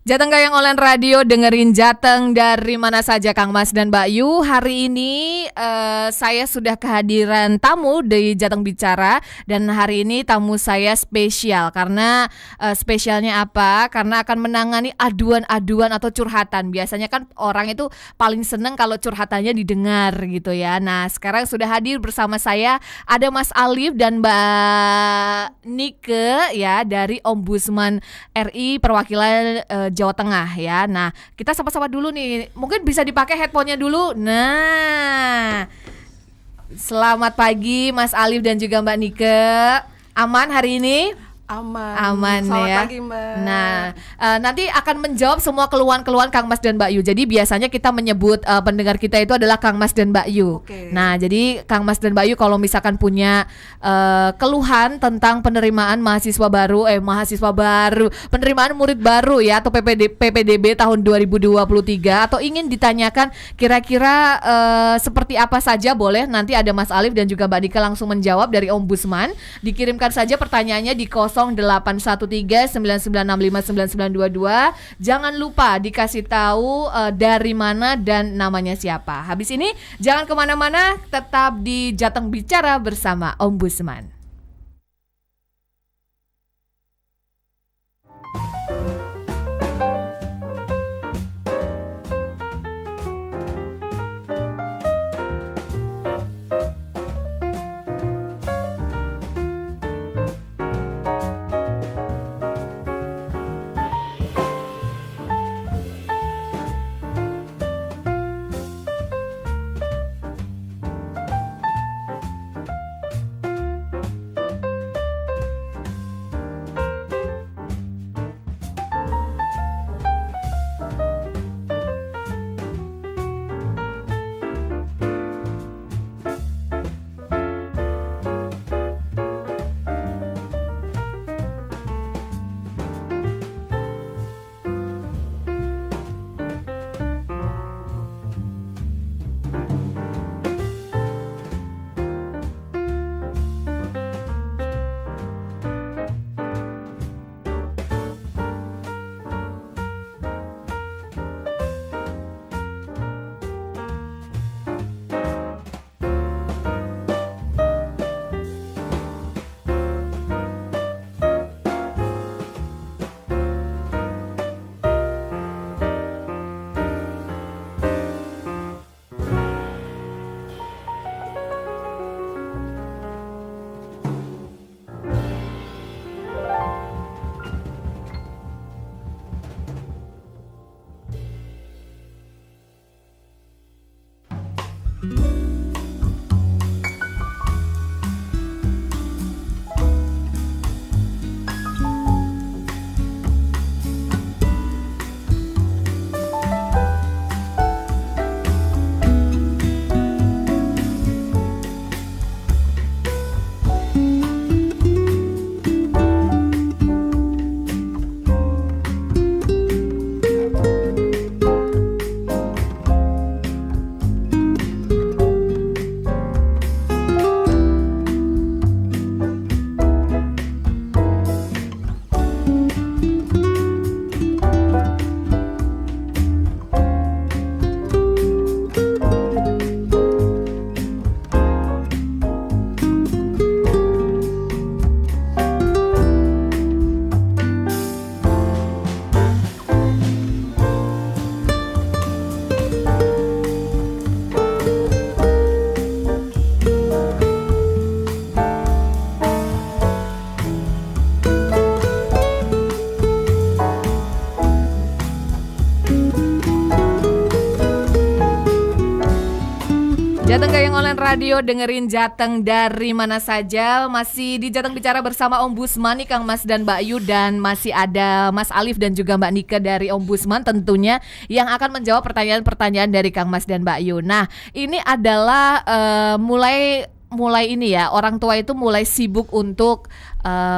Jateng Gayang Online Radio, dengerin Jateng dari mana saja Kang Mas dan Mbak Yu. Hari ini saya sudah kehadiran tamu di Jateng Bicara. Dan hari ini tamu saya spesial. Karena spesialnya apa? Karena akan menangani aduan-aduan atau curhatan. Biasanya kan orang itu paling seneng kalau curhatannya didengar gitu ya. Nah sekarang sudah hadir bersama saya ada Mas Alif dan Mbak Nike ya, dari Ombudsman RI perwakilan Jawa Tengah ya. Nah, kita sapa-sapa dulu nih. Mungkin bisa dipakai headphone-nya dulu. Nah, selamat pagi Mas Alif dan juga Mbak Nike. Aman hari ini? Aman Selamat ya. pagi Mbak. Nah, nanti akan menjawab semua keluhan-keluhan Kang Mas dan Mbak Yu. Jadi biasanya kita menyebut pendengar kita itu adalah Kang Mas dan Mbak Yu. Oke. Nah, jadi Kang Mas dan Mbak Yu kalau misalkan punya keluhan tentang penerimaan penerimaan murid baru ya, atau PPDB tahun 2023, atau ingin ditanyakan kira-kira seperti apa saja, boleh nanti ada Mas Alif dan juga Mbak Nika langsung menjawab dari Ombudsman. Dikirimkan saja pertanyaannya di 0813-9965-9922. Jangan lupa dikasih tahu dari mana dan namanya siapa. Habis ini jangan kemana-mana, tetap di Jateng Bicara bersama Ombudsman. Jateng Gayang Online Radio, dengerin Jateng dari mana saja. Masih di Jateng Bicara bersama Ombudsman nih Kang Mas dan Mbak Yu. Dan masih ada Mas Alif dan juga Mbak Nika dari Ombudsman tentunya, yang akan menjawab pertanyaan-pertanyaan dari Kang Mas dan Mbak Yu. Nah ini adalah mulai ini ya, orang tua itu mulai sibuk untuk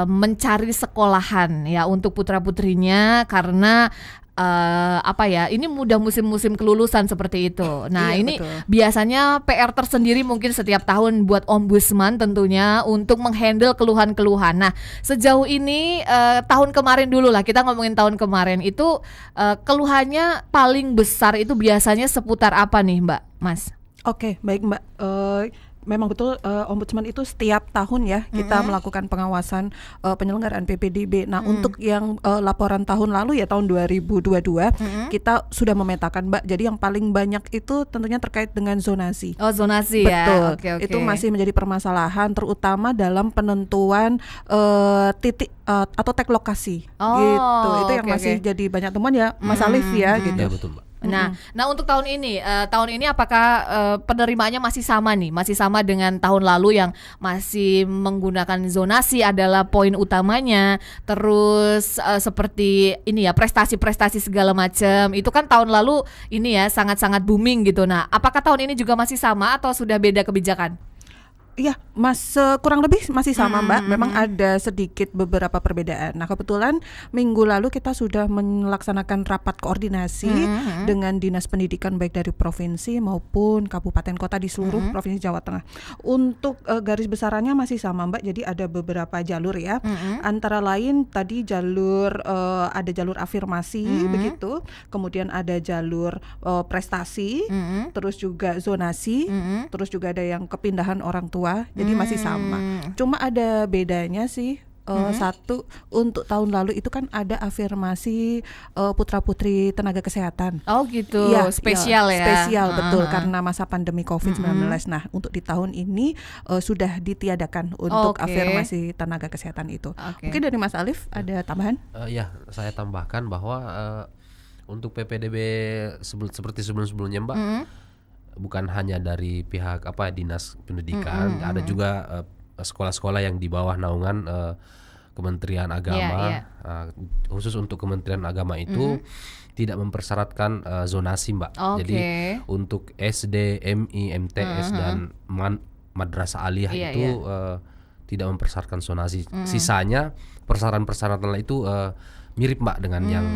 mencari sekolahan ya untuk putra-putrinya, karena apa ya? Ini mudah musim-musim kelulusan seperti itu. Nah, Iya, ini betul. biasanya PR tersendiri mungkin setiap tahun buat ombudsman tentunya untuk menghandle keluhan-keluhan. Nah, sejauh ini tahun kemarin dulu lah, kita ngomongin tahun kemarin itu keluhannya paling besar itu biasanya seputar apa nih, Mbak, Mas? Oke, baik Mbak. Memang betul Ombudsman itu setiap tahun ya kita melakukan pengawasan penyelenggaraan PPDB. Nah, untuk yang laporan tahun lalu ya tahun 2022 kita sudah memetakan Mbak. Jadi yang paling banyak itu tentunya terkait dengan zonasi. Oh, zonasi ya. Betul. Oke, oke. Itu masih menjadi permasalahan terutama dalam penentuan titik atau tag lokasi. Oh, Gitu. Itu yang oke, masih oke. jadi banyak temuan ya Mas Alif ya gitu. Ya betul, Mbak. Nah untuk tahun ini apakah penerimaannya masih sama nih? Masih sama dengan tahun lalu yang masih menggunakan zonasi adalah poin utamanya. Terus seperti ini ya, prestasi-prestasi segala macam. Itu kan tahun lalu ini ya sangat-sangat booming gitu. Nah, apakah tahun ini juga masih sama atau sudah beda kebijakan? Iya, kurang lebih masih sama Mbak. Memang ada sedikit beberapa perbedaan. Nah, kebetulan minggu lalu kita sudah melaksanakan rapat koordinasi dengan Dinas Pendidikan baik dari provinsi maupun kabupaten kota di seluruh provinsi Jawa Tengah. Untuk garis besarannya masih sama Mbak. Jadi ada beberapa jalur ya. Antara lain tadi ada jalur afirmasi begitu, kemudian ada jalur prestasi, terus juga zonasi, terus juga ada yang kepindahan orang tua. Jadi masih sama. Cuma ada bedanya sih. Satu, untuk tahun lalu itu kan ada afirmasi putra-putri tenaga kesehatan. Oh gitu, Iya, spesial ya. Spesial betul karena masa pandemi COVID-19. Nah, untuk di tahun ini sudah ditiadakan untuk Oke. afirmasi tenaga kesehatan itu. Oke. Mungkin dari Mas Alif ada tambahan? Ya, saya tambahkan bahwa untuk PPDB seperti sebelum-sebelumnya, Mbak, bukan hanya dari pihak Dinas Pendidikan, ada juga sekolah-sekolah yang di bawah naungan Kementerian Agama. Khusus untuk Kementerian Agama itu tidak mempersyaratkan zonasi, Mbak. Oke. Jadi untuk SD, MI, MTS dan madrasah aliyah itu tidak mempersyaratkan zonasi. Sisanya persyaratan-persyaratan itu mirip Mbak dengan yang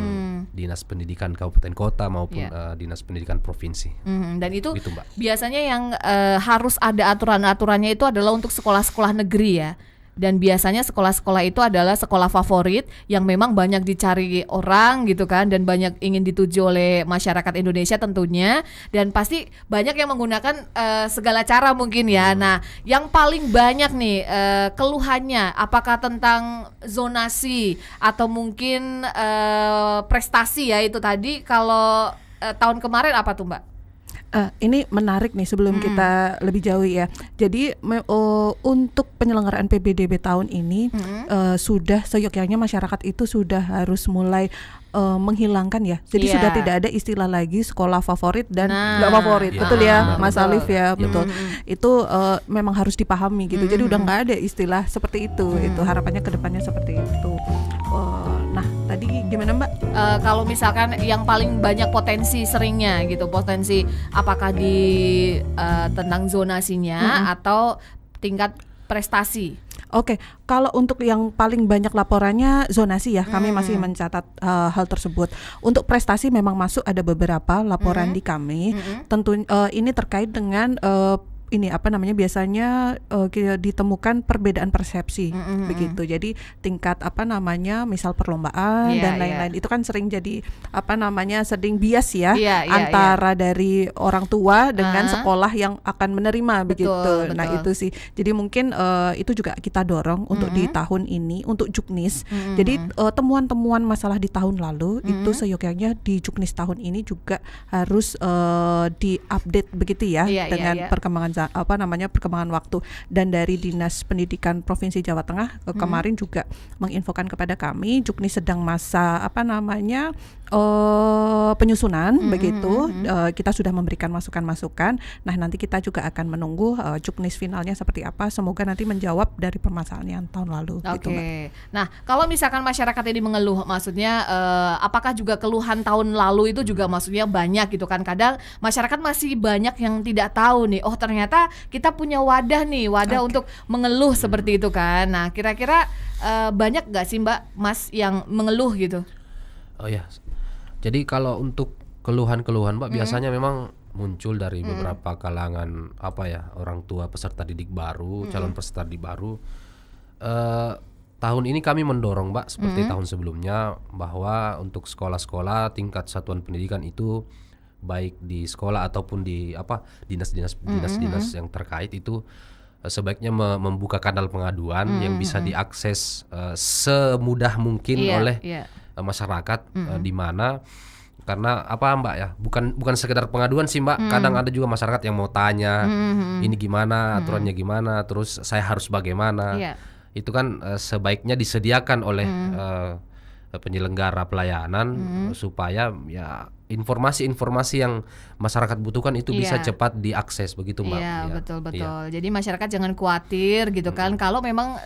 Dinas Pendidikan Kabupaten Kota maupun Dinas Pendidikan Provinsi. Dan itu Gitu, Mbak. biasanya yang harus ada aturan-aturannya itu adalah untuk sekolah-sekolah negeri ya. Dan biasanya sekolah-sekolah itu adalah sekolah favorit yang memang banyak dicari orang gitu kan, dan banyak ingin dituju oleh masyarakat Indonesia tentunya, dan pasti banyak yang menggunakan segala cara mungkin ya. Nah, yang paling banyak nih keluhannya apakah tentang zonasi atau mungkin prestasi ya itu tadi. Kalau tahun kemarin apa tuh, Mbak? Ini menarik nih sebelum kita lebih jauh ya. Jadi untuk penyelenggaraan PPDB tahun ini sudah seyogyanya masyarakat itu sudah harus mulai menghilangkan ya. Jadi sudah tidak ada istilah lagi sekolah favorit dan nggak favorit. Betul ya, Mas Alif ya, betul. Itu memang harus dipahami gitu. Jadi udah nggak ada istilah seperti itu. Itu harapannya ke depannya seperti itu. Nah, tadi gimana Mbak? Kalau misalkan yang paling banyak potensi seringnya gitu, potensi apakah di tentang zonasinya atau tingkat prestasi? Oke, kalau untuk yang paling banyak laporannya zonasi ya, kami masih mencatat hal tersebut. Untuk prestasi memang masuk ada beberapa laporan di kami. Tentu ini terkait dengan biasanya ditemukan perbedaan persepsi begitu. Jadi tingkat misal perlombaan dan lain-lain itu kan sering jadi sering bias ya antara dari orang tua dengan sekolah yang akan menerima begitu. Nah, itu sih. Jadi mungkin itu juga kita dorong untuk di tahun ini untuk Juknis. Jadi temuan-temuan masalah di tahun lalu itu seyogyanya di Juknis tahun ini juga harus diupdate begitu ya dengan perkembangan perkembangan waktu. Dan dari Dinas Pendidikan Provinsi Jawa Tengah kemarin juga menginfokan kepada kami Juknis sedang masa penyusunan begitu. Kita sudah memberikan masukan-masukan. Nah, nanti kita juga akan menunggu Juknis finalnya seperti apa. Semoga nanti menjawab dari permasalahan yang tahun lalu. Oke. Gitu, Mbak. Nah, kalau misalkan masyarakat ini mengeluh, maksudnya apakah juga keluhan tahun lalu itu juga maksudnya banyak gitu kan? Kadang masyarakat masih banyak yang tidak tahu nih. Oh, ternyata kita punya wadah untuk mengeluh seperti itu kan. Nah, kira-kira banyak nggak sih Mbak, Mas yang mengeluh gitu? Oh ya, Jadi kalau untuk keluhan-keluhan Mbak biasanya memang muncul dari beberapa kalangan orang tua peserta didik baru, calon peserta didik baru. Eh, Tahun ini kami mendorong Mbak seperti tahun sebelumnya bahwa untuk sekolah-sekolah tingkat satuan pendidikan itu baik di sekolah ataupun di dinas-dinas yang terkait itu sebaiknya membuka kanal pengaduan yang bisa diakses semudah mungkin Iya, oleh iya. masyarakat, di mana karena Mbak ya, bukan sekedar pengaduan sih Mbak, kadang ada juga masyarakat yang mau tanya ini gimana aturannya, gimana terus saya harus bagaimana. Iya. Itu kan sebaiknya disediakan oleh penyelenggara pelayanan supaya ya informasi-informasi yang masyarakat butuhkan itu bisa Iya. cepat diakses begitu Mbak. Iya, Ya. betul-betul. Iya. Jadi masyarakat jangan khawatir gitu kan. Kalau memang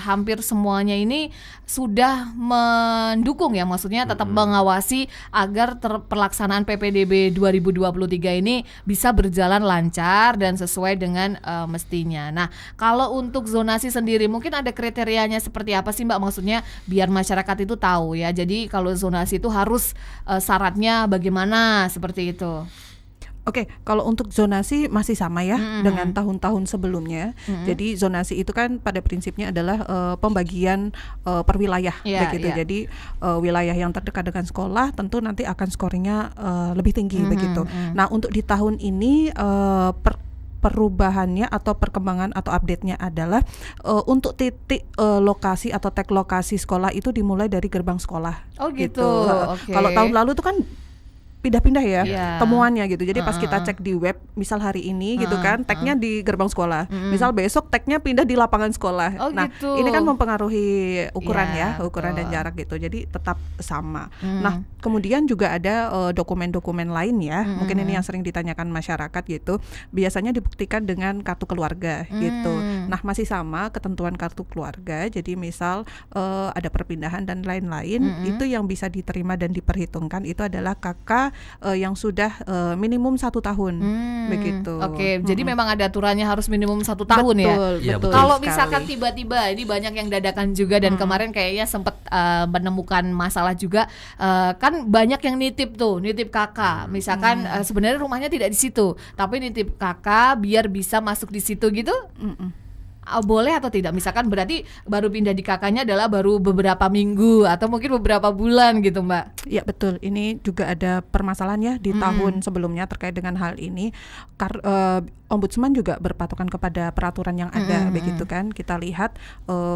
hampir semuanya ini sudah mendukung ya, maksudnya tetap mengawasi agar pelaksanaan PPDB 2023 ini bisa berjalan lancar dan sesuai dengan mestinya. Nah, kalau untuk zonasi sendiri mungkin ada kriterianya seperti apa sih Mbak? Maksudnya biar masyarakat itu tahu ya. Jadi kalau zonasi itu harus syaratnya bagaimana seperti itu. Oke, kalau untuk zonasi masih sama ya dengan tahun-tahun sebelumnya. Jadi zonasi itu kan pada prinsipnya adalah pembagian per wilayah Iya, begitu. iya. Jadi wilayah yang terdekat dengan sekolah tentu nanti akan skornya lebih tinggi begitu. Nah, untuk di tahun ini perubahannya atau perkembangan atau update-nya adalah untuk titik lokasi atau tag lokasi sekolah itu dimulai dari gerbang sekolah. Oh gitu, oke. Kalau tahun lalu itu kan pindah-pindah ya Iya. temuannya gitu. Jadi pas kita cek di web, misal hari ini gitu kan, tagnya di gerbang sekolah. Misal besok tagnya pindah di lapangan sekolah. Oh, Nah, gitu. ini kan mempengaruhi ukuran Iya, ukuran dan betul. jarak gitu. Jadi tetap sama. Nah, kemudian juga ada dokumen-dokumen lain ya. Mungkin ini yang sering ditanyakan masyarakat gitu. Biasanya dibuktikan dengan kartu keluarga gitu. Nah, masih sama ketentuan kartu keluarga. Jadi misal ada perpindahan dan lain-lain, itu yang bisa diterima dan diperhitungkan itu adalah kakak yang sudah minimum 1 tahun begitu. Oke, jadi memang ada aturannya harus minimum 1 tahun ya. Betul, Iya, betul betul. Kalau sekali. misalkan tiba-tiba ini banyak yang dadakan juga dan kemarin kayaknya sempat menemukan masalah juga, kan banyak yang nitip kakak. Misalkan sebenarnya rumahnya tidak di situ, tapi nitip kakak biar bisa masuk di situ gitu. Boleh atau tidak? Misalkan berarti baru pindah di kakaknya adalah baru beberapa minggu atau mungkin beberapa bulan gitu Mbak. Ya betul, ini juga ada permasalahan ya di tahun sebelumnya terkait dengan hal ini. Ombudsman juga berpatokan kepada peraturan yang ada begitu kan. Kita lihat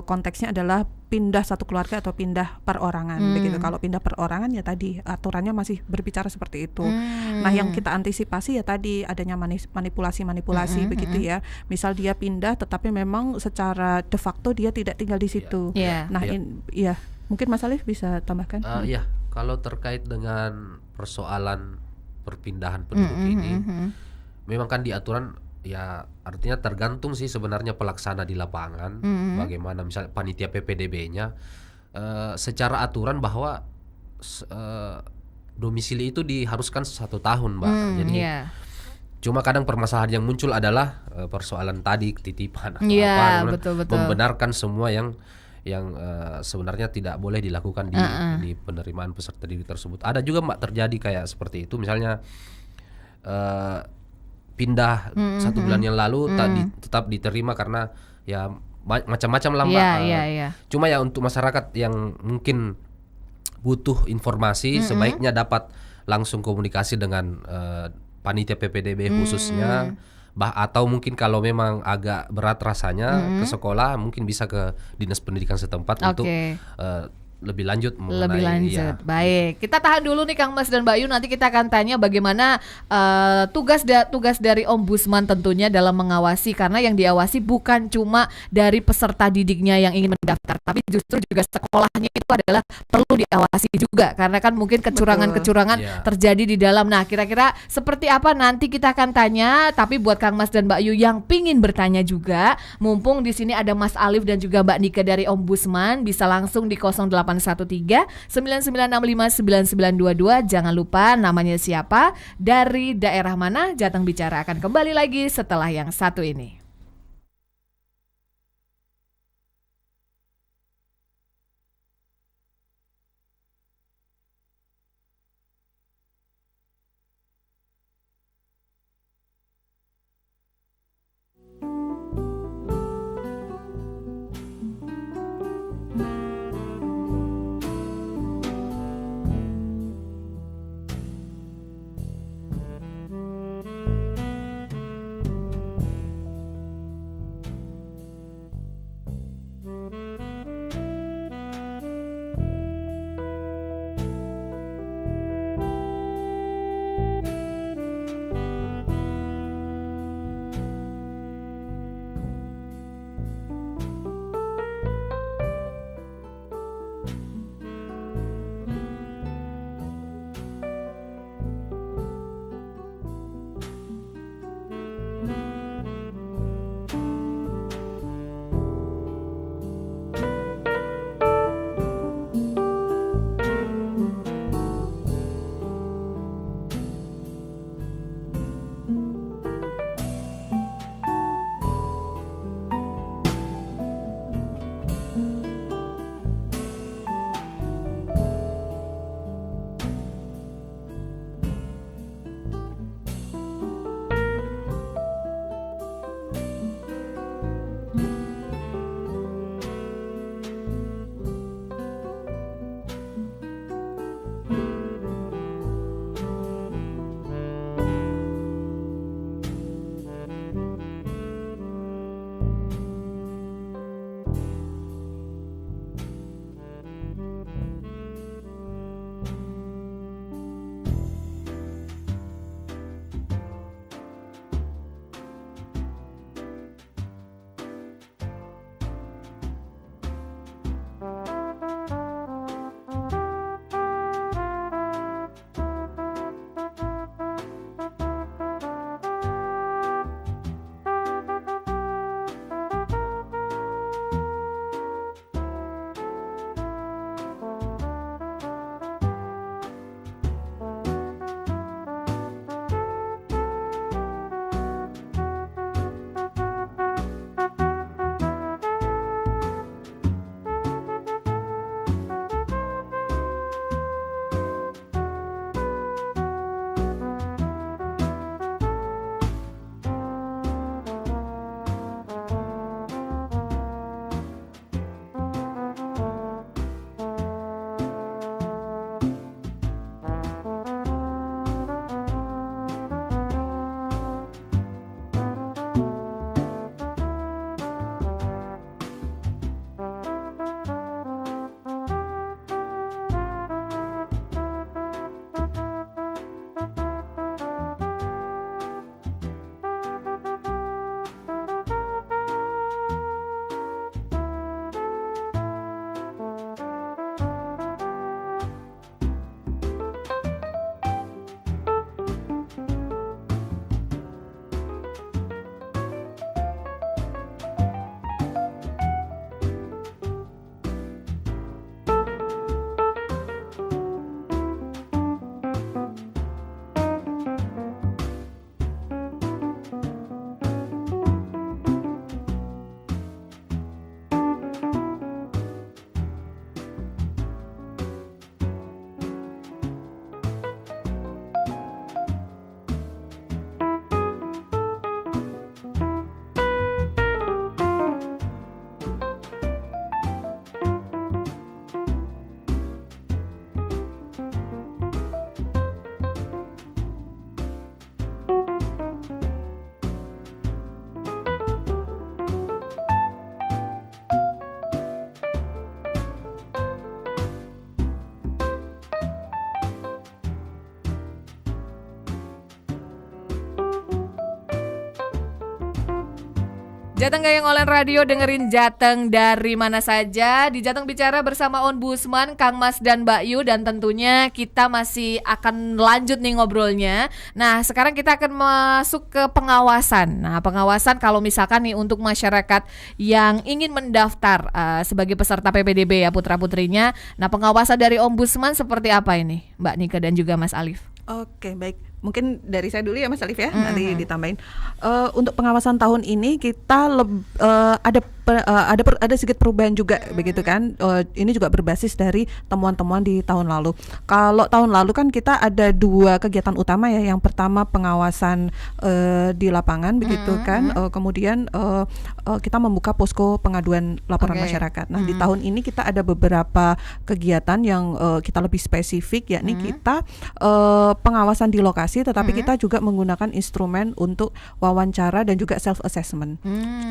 konteksnya adalah pindah satu keluarga atau pindah perorangan begitu. Kalau pindah perorangan ya tadi aturannya masih berbicara seperti itu. Nah, yang kita antisipasi ya tadi adanya manipulasi begitu ya. Misal dia pindah tetapi memang secara de facto dia tidak tinggal di situ. Iya. Nah, Iya. mungkin Mas Alif bisa tambahkan. Iya, kalau terkait dengan persoalan perpindahan penduduk ini, memang kan di aturan ya artinya tergantung sih sebenarnya pelaksana di lapangan, bagaimana misalnya panitia PPDB-nya, secara aturan bahwa domisili itu diharuskan 1 tahun Mbak. Jadi Iya. cuma kadang permasalahan yang muncul adalah persoalan tadi titipan atau Iya, kemudian betul-betul. membenarkan semua yang sebenarnya tidak boleh dilakukan di penerimaan peserta didik tersebut. Ada juga Mbak terjadi kayak seperti itu, misalnya pindah 1 bulan yang lalu tetap diterima karena ya macam-macam lah Mbak. Iya. Cuma ya untuk masyarakat yang mungkin butuh informasi sebaiknya dapat langsung komunikasi dengan panitia PPDB khususnya, atau mungkin kalau memang agak berat rasanya ke sekolah mungkin bisa ke dinas pendidikan setempat untuk lebih lanjut mengenai Lebih lanjut. iya. Baik, kita tahan dulu nih Kang Mas dan Mbak Yu. Nanti kita akan tanya bagaimana tugas dari Ombudsman tentunya dalam mengawasi, karena yang diawasi bukan cuma dari peserta didiknya yang ingin mendaftar, tapi justru juga sekolahnya itu adalah perlu diawasi juga, karena kan mungkin kecurangan-kecurangan Iya. terjadi di dalam. Nah, kira-kira seperti apa nanti kita akan tanya. Tapi buat Kang Mas dan Mbak Yu yang pingin bertanya juga, mumpung di sini ada Mas Alif dan juga Mbak Nika dari Ombudsman, bisa langsung di 0813 9965 9922. Jangan lupa namanya siapa, dari daerah mana. Jateng Bicara akan kembali lagi setelah yang satu ini. Jateng Gayeng Online Radio, dengerin Jateng dari mana saja. Di Jateng Bicara bersama Ombudsman Kang Mas dan Mbak Yu. Dan tentunya kita masih akan lanjut nih ngobrolnya. Nah sekarang kita akan masuk ke pengawasan. Nah pengawasan kalau misalkan nih untuk masyarakat yang ingin mendaftar sebagai peserta PPDB ya putra-putrinya. Nah pengawasan dari Ombudsman seperti apa ini Mbak Nika dan juga Mas Alif? Oke, baik. Mungkin dari saya dulu ya Mas Alif ya, nanti ditambahin. Untuk pengawasan tahun ini kita ada sedikit perubahan juga begitu kan. Ini juga berbasis dari temuan-temuan di tahun lalu. Kalau tahun lalu kan kita ada 2 kegiatan utama ya. Yang pertama pengawasan di lapangan begitu kan. Kemudian kita membuka posko pengaduan laporan masyarakat. Nah, di tahun ini kita ada beberapa kegiatan yang kita lebih spesifik, yakni kita pengawasan di lokasi, tetapi kita juga menggunakan instrumen untuk wawancara dan juga self assessment.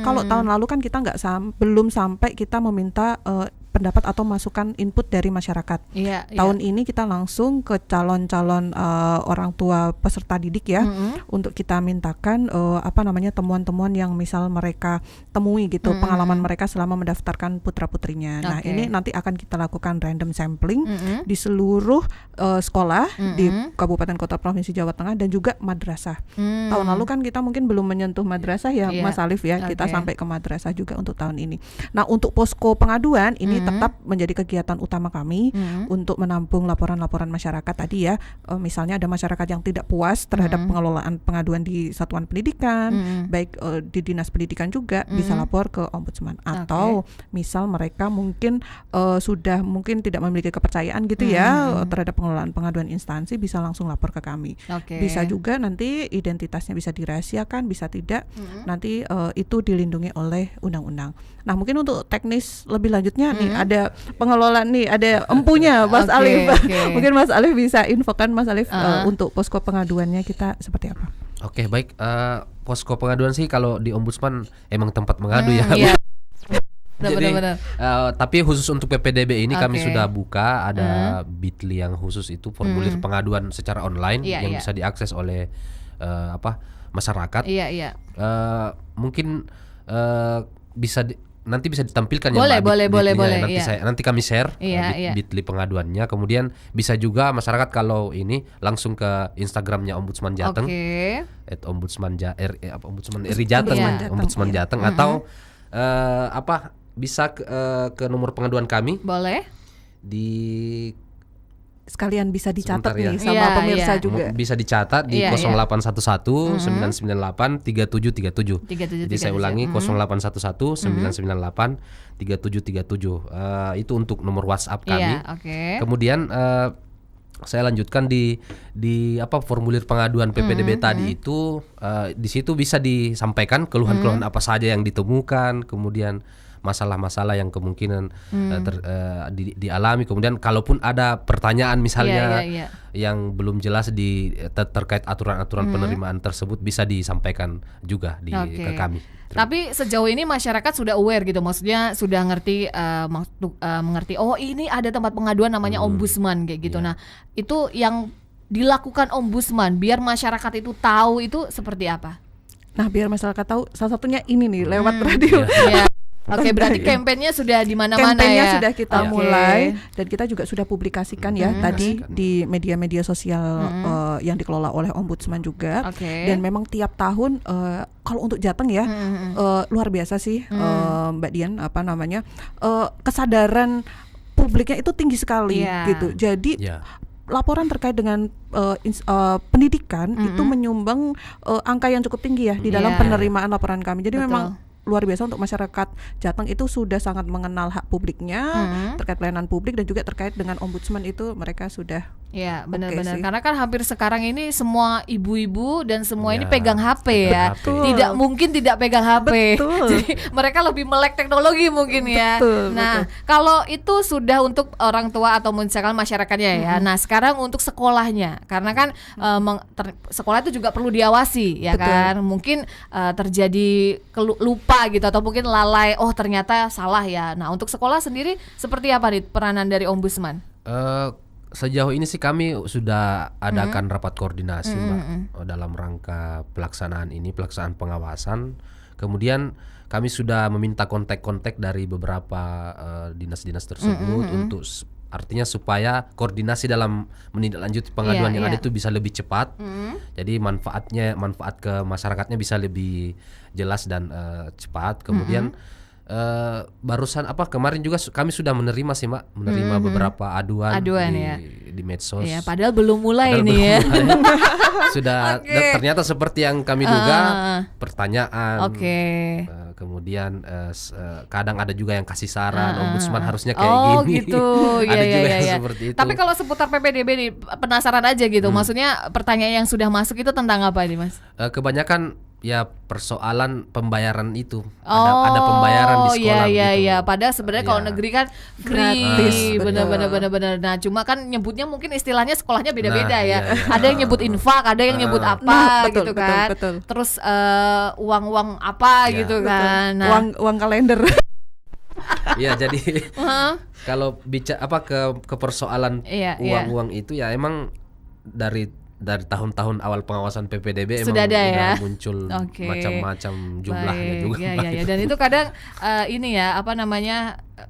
Kalau tahun lalu kan kita belum sampai kita meminta pendapat atau masukan input dari masyarakat. Tahun ini kita langsung ke calon-calon orang tua peserta didik ya, untuk kita mintakan temuan-temuan yang misal mereka temui gitu, pengalaman mereka selama mendaftarkan putra-putrinya. Nah, ini nanti akan kita lakukan random sampling di seluruh sekolah di Kabupaten Kota Provinsi Jawa Tengah dan juga madrasah. Tahun lalu kan kita mungkin belum menyentuh madrasah ya, Mas Alif ya. Kita sampai ke madrasah juga untuk tahun ini. Nah, untuk posko pengaduan ini tetap menjadi kegiatan utama kami untuk menampung laporan-laporan masyarakat tadi ya. Misalnya ada masyarakat yang tidak puas terhadap pengelolaan pengaduan di satuan pendidikan, baik di dinas pendidikan juga bisa lapor ke Ombudsman. Atau misal mereka mungkin sudah mungkin tidak memiliki kepercayaan gitu ya terhadap pengelolaan pengaduan instansi, bisa langsung lapor ke kami. Bisa juga nanti identitasnya bisa dirahasiakan, bisa tidak. Nanti itu dilindungi oleh undang-undang. Nah, mungkin untuk teknis lebih lanjutnya nih ada pengelolaan nih, ada empunya Mas Alif. Mungkin Mas Alif bisa infokan Mas Alif untuk posko pengaduannya kita seperti apa? Oke, baik. Posko pengaduan sih kalau di Ombudsman emang tempat mengadu ya. Jadi, tapi khusus untuk PPDB ini kami sudah buka ada Bitly yang khusus itu formulir pengaduan secara online yang bisa diakses oleh masyarakat. Mungkin nanti bisa ditampilkan ya Mbak, boleh. Nanti kami share Bitly pengaduannya. Kemudian bisa juga masyarakat kalau ini langsung ke Instagramnya Ombudsman Jateng, @ombudsman RI Jateng, Ombudsman Jateng, atau bisa ke nomor pengaduan kami. Boleh. Sekalian bisa dicatat nih sama pemirsa juga. Bisa dicatat di 0811 998 3737. Jadi saya ulangi 0811 998 3737. Itu untuk nomor WhatsApp kami. Kemudian saya lanjutkan di formulir pengaduan PPDB tadi itu, di situ bisa disampaikan keluhan-keluhan apa saja yang ditemukan, kemudian masalah-masalah yang kemungkinan dialami. Kemudian kalaupun ada pertanyaan misalnya yang belum jelas terkait aturan-aturan penerimaan tersebut, bisa disampaikan juga ke kami. Tapi sejauh ini masyarakat sudah aware gitu, maksudnya sudah ngerti mengerti oh ini ada tempat pengaduan namanya Ombudsman kayak gitu. Nah, itu yang dilakukan Ombudsman biar masyarakat itu tahu itu seperti apa? Nah, biar masyarakat tahu salah satunya ini nih lewat radio. Berarti kampanyenya sudah di mana-mana ya. Sudah kita mulai dan kita juga sudah publikasikan ya tadi di media-media sosial yang dikelola oleh Ombudsman juga. Dan memang tiap tahun kalau untuk Jateng ya luar biasa sih Mbak Dian kesadaran publiknya itu tinggi sekali gitu. Jadi laporan terkait dengan pendidikan itu menyumbang angka yang cukup tinggi ya di dalam penerimaan laporan kami. Jadi memang luar biasa untuk masyarakat Jateng itu sudah sangat mengenal hak publiknya terkait pelayanan publik, dan juga terkait dengan Ombudsman itu mereka sudah benar-benar. Karena kan hampir sekarang ini semua ibu-ibu dan semua ini pegang HP ya. Tidak mungkin tidak pegang HP. Jadi mereka lebih melek teknologi mungkin ya. Nah, kalau itu sudah untuk orang tua atau misalkan masyarakatnya ya. Nah, sekarang untuk sekolahnya. Karena kan sekolah itu juga perlu diawasi ya kan. Mungkin terjadi lupa gitu atau mungkin lalai, oh ternyata salah ya. Nah, untuk sekolah sendiri seperti apa nih peranan dari Ombudsman? Sejauh ini sih kami sudah adakan rapat koordinasi Mbak dalam rangka pelaksanaan pengawasan. Kemudian kami sudah meminta kontak-kontak dari beberapa dinas-dinas tersebut untuk artinya supaya koordinasi dalam menindaklanjuti pengaduan yang ada itu bisa lebih cepat. Jadi manfaat ke masyarakatnya bisa lebih jelas dan cepat. Kemudian barusan kemarin juga kami sudah menerima sih Mbak, beberapa aduan di medsos. Ya, padahal belum mulai Padahal nih ya. Sudah ternyata seperti yang kami duga, pertanyaan. Kemudian kadang ada juga yang kasih saran, ombudsman harusnya kayak gini. Gitu. Ada juga yang ya. seperti itu. Tapi kalau seputar PPDB nih, penasaran aja gitu. Maksudnya pertanyaan yang sudah masuk itu tentang apa nih Mas? Kebanyakan ya persoalan pembayaran itu. Ada pembayaran di sekolah gitu. Iya. Padahal sebenarnya kalau negeri kan free, Gratis, benar. Nah, cuma kan nyebutnya mungkin istilahnya sekolahnya beda-beda Nah, ya. iya. Ada yang nyebut infak, ada yang nyebut apa Nah, betul, gitu kan. betul. Terus uang-uang apa Ya. gitu kan. Nah, Uang kalender. Iya, jadi kalau bicara ke persoalan Iya. uang-uang itu ya emang dari tahun-tahun awal pengawasan PPDB Sudah emang ada ya? udah muncul Oke. macam-macam jumlahnya baik. juga. Ya. Dan itu kadang ini ya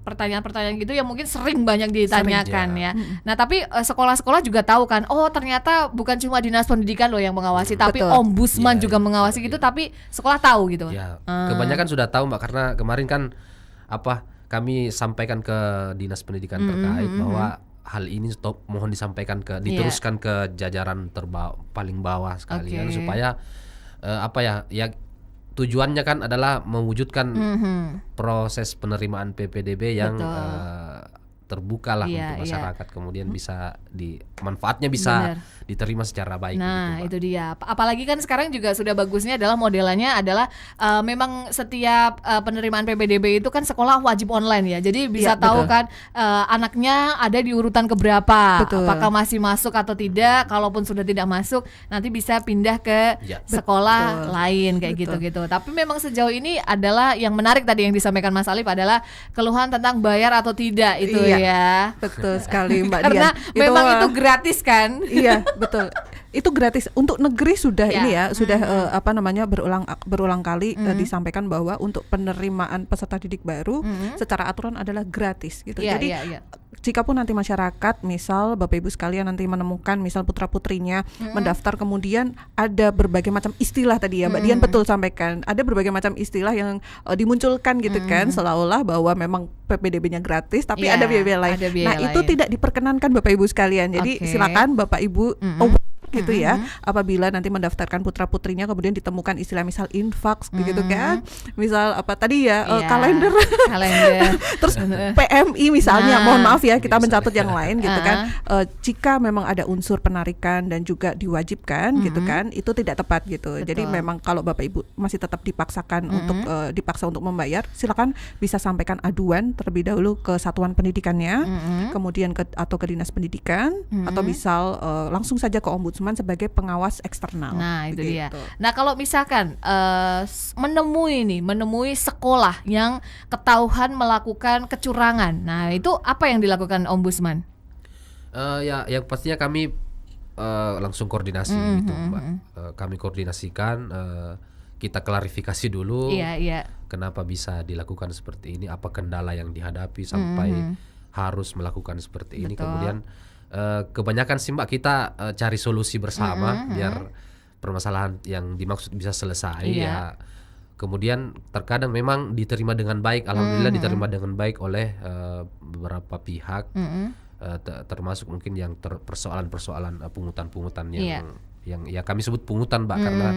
pertanyaan-pertanyaan gitu yang mungkin sering banyak ditanyakan Sering, ya. Nah tapi sekolah-sekolah juga tahu kan, oh ternyata bukan cuma dinas pendidikan loh yang mengawasi, tapi Betul. ombudsman Iya, juga iya, mengawasi iya, gitu, iya. tapi sekolah tahu gitu. Ya, kebanyakan sudah tahu Mbak, karena kemarin kan kami sampaikan ke dinas pendidikan terkait bahwa hal ini mohon disampaikan diteruskan ke jajaran paling bawah sekalian supaya ya tujuannya kan adalah mewujudkan proses penerimaan PPDB yang terbuka lah untuk masyarakat, kemudian bisa manfaatnya bisa diterima secara baik. Nah gitu, Mbak. itu dia. Apalagi kan sekarang juga sudah bagusnya adalah modelannya adalah memang setiap penerimaan PPDB itu kan sekolah wajib online ya. Jadi bisa Iya, tahu betul. kan anaknya ada di urutan keberapa, Betul. apakah masih masuk atau tidak. Kalaupun sudah tidak masuk, nanti bisa pindah ke Ya. sekolah Betul. lain kayak Betul. gitu-gitu. Tapi memang sejauh ini adalah yang menarik tadi yang disampaikan Mas Alif adalah keluhan tentang bayar atau tidak itu Iya. ya. Betul sekali Mbak Karena Dian. memang itu gratis kan. Iya, betul. Itu gratis untuk negeri sudah Ya. ini ya, sudah berulang kali disampaikan bahwa untuk penerimaan peserta didik baru secara aturan adalah gratis gitu. Iya, Jadi iya. jikapun nanti masyarakat, misal Bapak Ibu sekalian nanti menemukan misal putra-putrinya mendaftar, kemudian ada berbagai macam istilah tadi ya Mbak Dian betul sampaikan. Ada berbagai macam istilah yang dimunculkan gitu kan, seolah-olah bahwa memang PPDB-nya gratis tapi Iya, ada biaya lain. ada biaya Nah, itu lain. tidak diperkenankan Bapak Ibu sekalian. Jadi Oke. silakan Bapak Ibu gitu ya, apabila nanti mendaftarkan putra-putrinya kemudian ditemukan istilah misal infak gitu kan, misal apa tadi ya Iya, kalender terus PMI misalnya, Nah, mohon maaf ya kita misalnya. mencatut yang lain gitu kan. Jika memang ada unsur penarikan dan juga diwajibkan gitu kan, itu tidak tepat gitu. Jadi Betul. memang kalau Bapak Ibu masih tetap dipaksakan dipaksa untuk membayar, silakan bisa sampaikan aduan terlebih dahulu ke satuan pendidikannya, kemudian atau ke dinas pendidikan, atau misal langsung saja ke ombudsman sebagai pengawas eksternal. Nah itu dia. Begitu. Nah kalau misalkan menemui sekolah yang ketahuan melakukan kecurangan, nah itu apa yang dilakukan ombudsman? Ya yang pastinya kami langsung koordinasi gitu Mbak. Kami koordinasikan, kita klarifikasi dulu Iya. kenapa bisa dilakukan seperti ini, apa kendala yang dihadapi sampai harus melakukan seperti ini. Betul. Kemudian kebanyakan sih Mbak kita cari solusi bersama biar permasalahan yang dimaksud bisa selesai Iya. ya. Kemudian terkadang memang diterima dengan baik, alhamdulillah diterima dengan baik oleh beberapa pihak, termasuk mungkin yang persoalan-persoalan pungutan-pungutan Iya. yang ya kami sebut pungutan Mbak, karena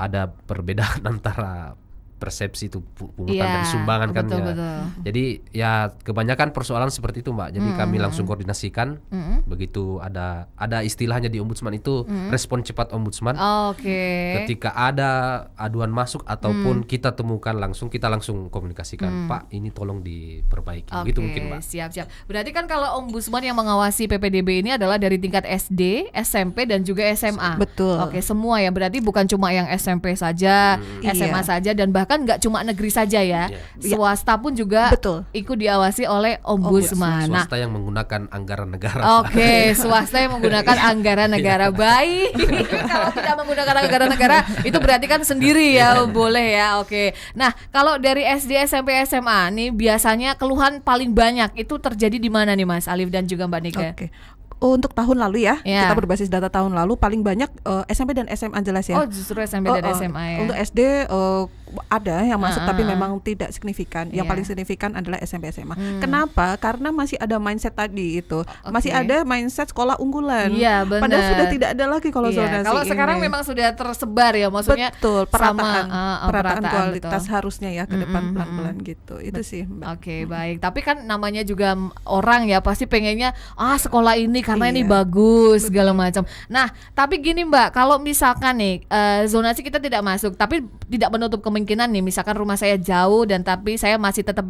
ada perbedaan antara persepsi itu pungutan dan sumbangan kan ya. betul. Jadi ya kebanyakan persoalan seperti itu Mbak. Jadi kami langsung koordinasikan. Begitu ada istilahnya di ombudsman itu respon cepat ombudsman. Oke. Ketika ada aduan masuk ataupun kita temukan kita langsung komunikasikan, Pak ini tolong diperbaiki. Oke, Gitu mungkin Mbak. siap. Berarti kan kalau ombudsman yang mengawasi PPDB ini adalah dari tingkat SD, SMP dan juga SMA. Betul. Oke, semua ya. Berarti bukan cuma yang SMP saja, SMA Iya. saja, dan bahkan misalkan nggak cuma negeri saja ya, Iya. swasta pun juga Betul. ikut diawasi oleh ombudsman. Nah, Swasta yang menggunakan anggaran negara. oke, swasta yang menggunakan anggaran negara. Baik. Kalau tidak menggunakan anggaran negara itu berarti kan sendiri ya, boleh ya. Oke. Nah, kalau dari SD, SMP, SMA nih biasanya keluhan paling banyak itu terjadi di mana nih Mas Alif dan juga Mbak Nika? Oke. Untuk tahun lalu ya, Ya. kita berbasis data tahun lalu paling banyak SMP dan SMA jelas ya. Oh, justru SMP dan SMA ya. Untuk SD ada yang masuk tapi memang tidak signifikan. Yang Iya. paling signifikan adalah SMP SMA. Kenapa? Karena masih ada mindset tadi itu. Masih ada mindset sekolah unggulan. Iya, benar. Padahal sudah tidak ada lagi kalau Iya, zonasi kalau sekarang ini. memang sudah tersebar ya, maksudnya Betul, perataan, sama, perataan kualitas betul. harusnya ya ke depan pelan-pelan gitu. Itu sih, Mbak. Oke, baik. Tapi kan namanya juga orang ya pasti pengennya sekolah ini karena ini Iya. bagus segala macam. Nah, tapi gini Mbak, kalau misalkan nih zonasi kita tidak masuk, tapi tidak menutup kemungkinan nih, misalkan rumah saya jauh dan tapi saya masih tetap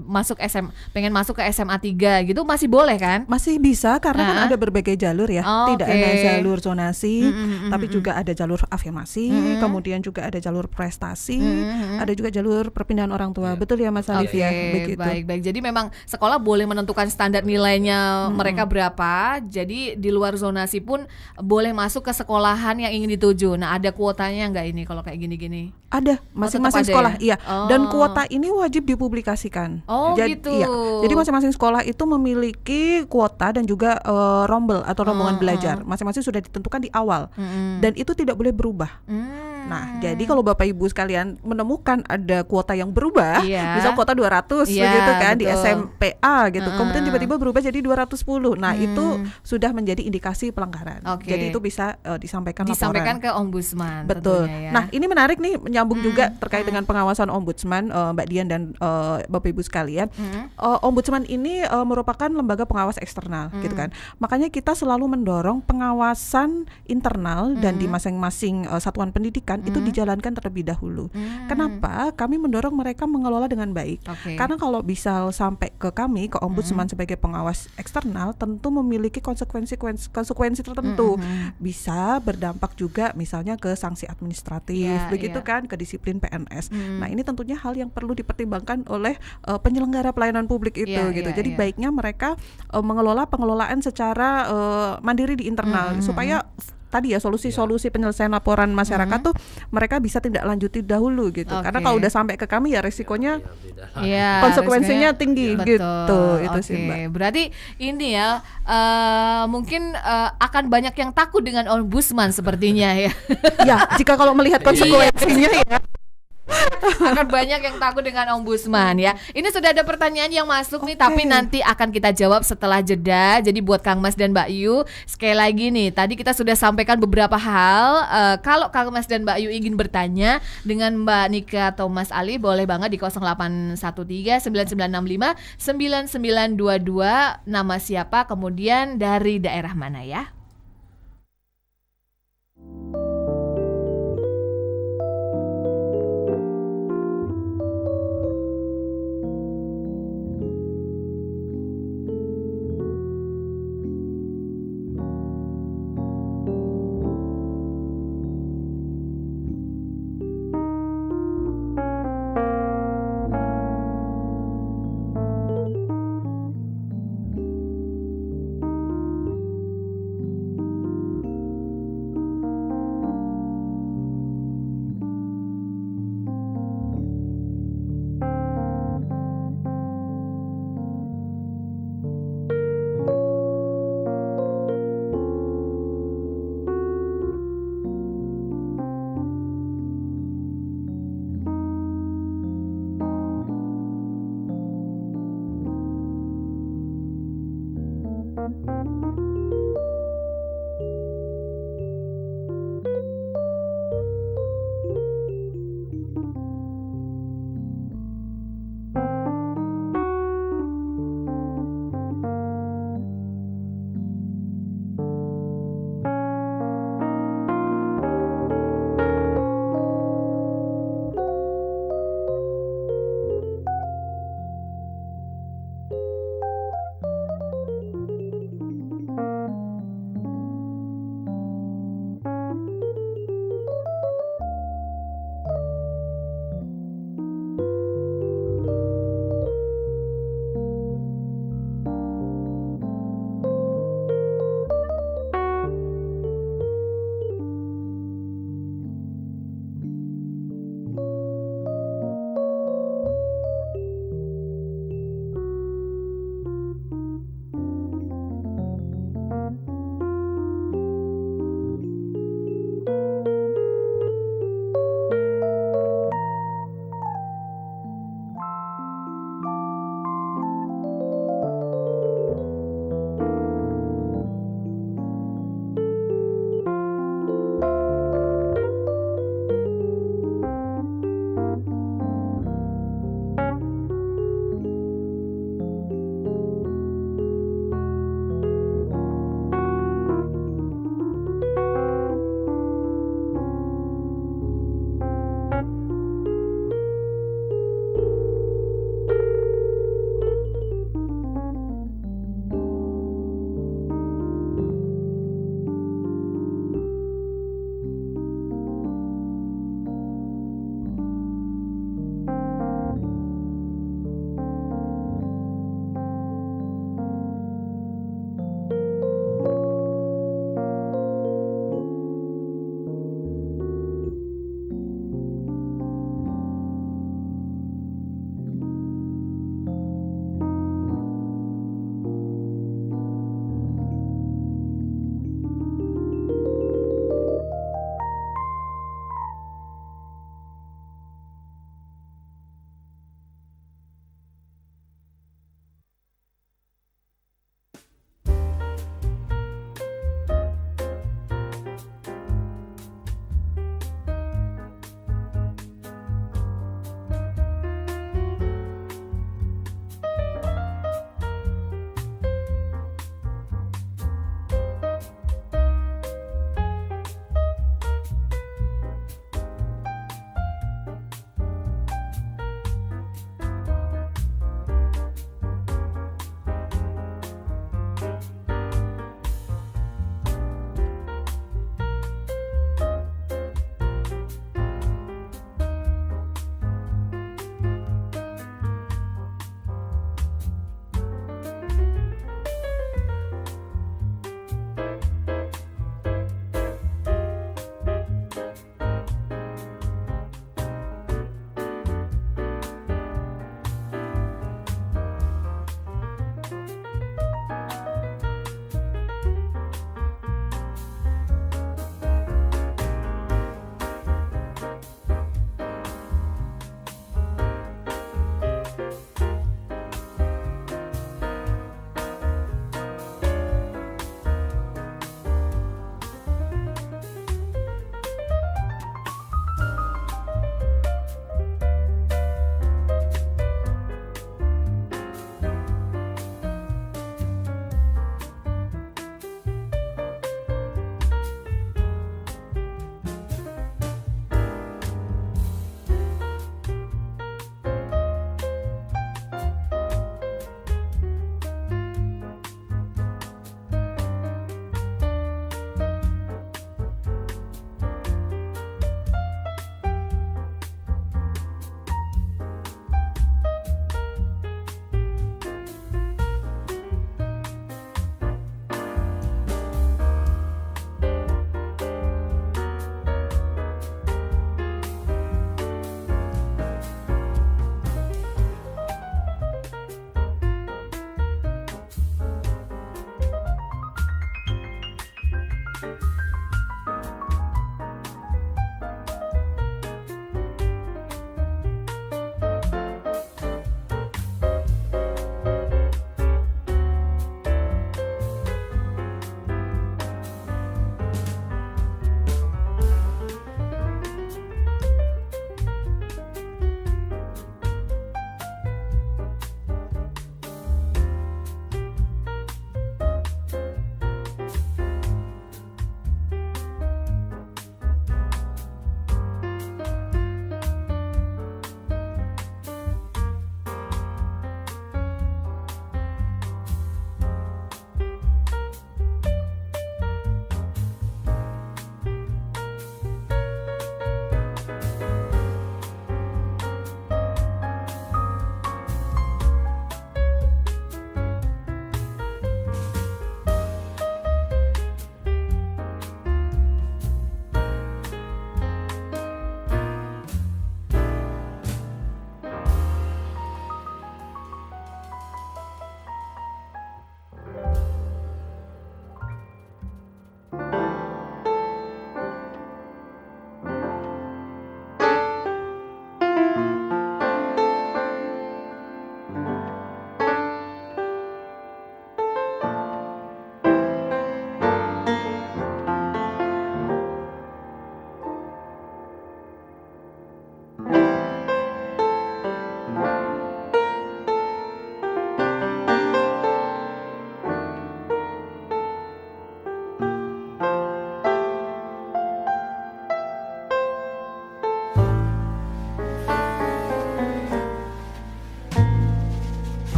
pengen masuk ke SMA 3 gitu, masih boleh kan? Masih bisa karena kan ada berbagai jalur ya. Tidak Oke. hanya jalur zonasi, tapi juga ada jalur afirmasi, kemudian juga ada jalur prestasi, ada juga jalur perpindahan orang tua. Betul ya Mas Alif ya, begitu. Baik. Jadi memang sekolah boleh menentukan standar nilainya mereka berapa. Jadi di luar zonasi pun boleh masuk ke sekolahan yang ingin dituju. Nah, ada kuotanya nggak ini kalau kayak gini-gini? Ada tetap masing-masing ada sekolah, ya? iya. Oh. Dan kuota ini wajib dipublikasikan. Oh, gitu. Iya. Jadi masing-masing sekolah itu memiliki kuota dan juga rombel atau rombongan belajar. Masing-masing sudah ditentukan di awal. Dan itu tidak boleh berubah. Nah, jadi kalau Bapak Ibu sekalian menemukan ada kuota yang berubah, Iya. misal kuota 200 Iya, begitu kan di betul. SMPA gitu. Kemudian tiba-tiba berubah jadi 210. Nah, itu sudah menjadi indikasi pelanggaran. Oke. Jadi itu bisa disampaikan Disampaikan laporan. ke ombudsman. Betul. tentunya ya. Nah, ini menarik nih menyambung juga terkait dengan pengawasan ombudsman, Mbak Dian dan Bapak Ibu sekalian. Ombudsman ini merupakan lembaga pengawas eksternal, gitu kan. Makanya kita selalu mendorong pengawasan internal dan di masing-masing satuan pendidikan itu dijalankan terlebih dahulu. Kenapa? Kami mendorong mereka mengelola dengan baik. Oke. Karena kalau bisa sampai ke kami, ke ombudsman sebagai pengawas eksternal, tentu memiliki konsekuensi tertentu. Bisa berdampak juga misalnya ke sanksi administratif, Iya, begitu iya. kan, ke disiplin PNS. Nah, ini tentunya hal yang perlu dipertimbangkan oleh penyelenggara pelayanan publik itu, Iya, gitu. iya, Jadi iya. baiknya mereka mengelola pengelolaan secara mandiri di internal supaya tadi ya solusi-solusi penyelesaian laporan masyarakat tuh mereka bisa tindak lanjuti dahulu gitu. Karena Oke. kalau udah sampai ke kami ya resikonya Iya, konsekuensinya resikonya tinggi gitu. Itu sih, Oke, Mbak. berarti ini ya mungkin akan banyak yang takut dengan ombudsman sepertinya ya. Ya, jika kalau melihat konsekuensinya ya. Akan banyak yang takut dengan ombudsman ya. Ini sudah ada pertanyaan yang masuk nih, tapi nanti akan kita jawab setelah jeda. Jadi buat Kang Mas dan Mbak Yu, sekali lagi nih, tadi kita sudah sampaikan beberapa hal. Kalau Kang Mas dan Mbak Yu ingin bertanya dengan Mbak Nika atau Mas Ali, boleh banget di 0813 9965 9922. Nama siapa, kemudian dari daerah mana ya?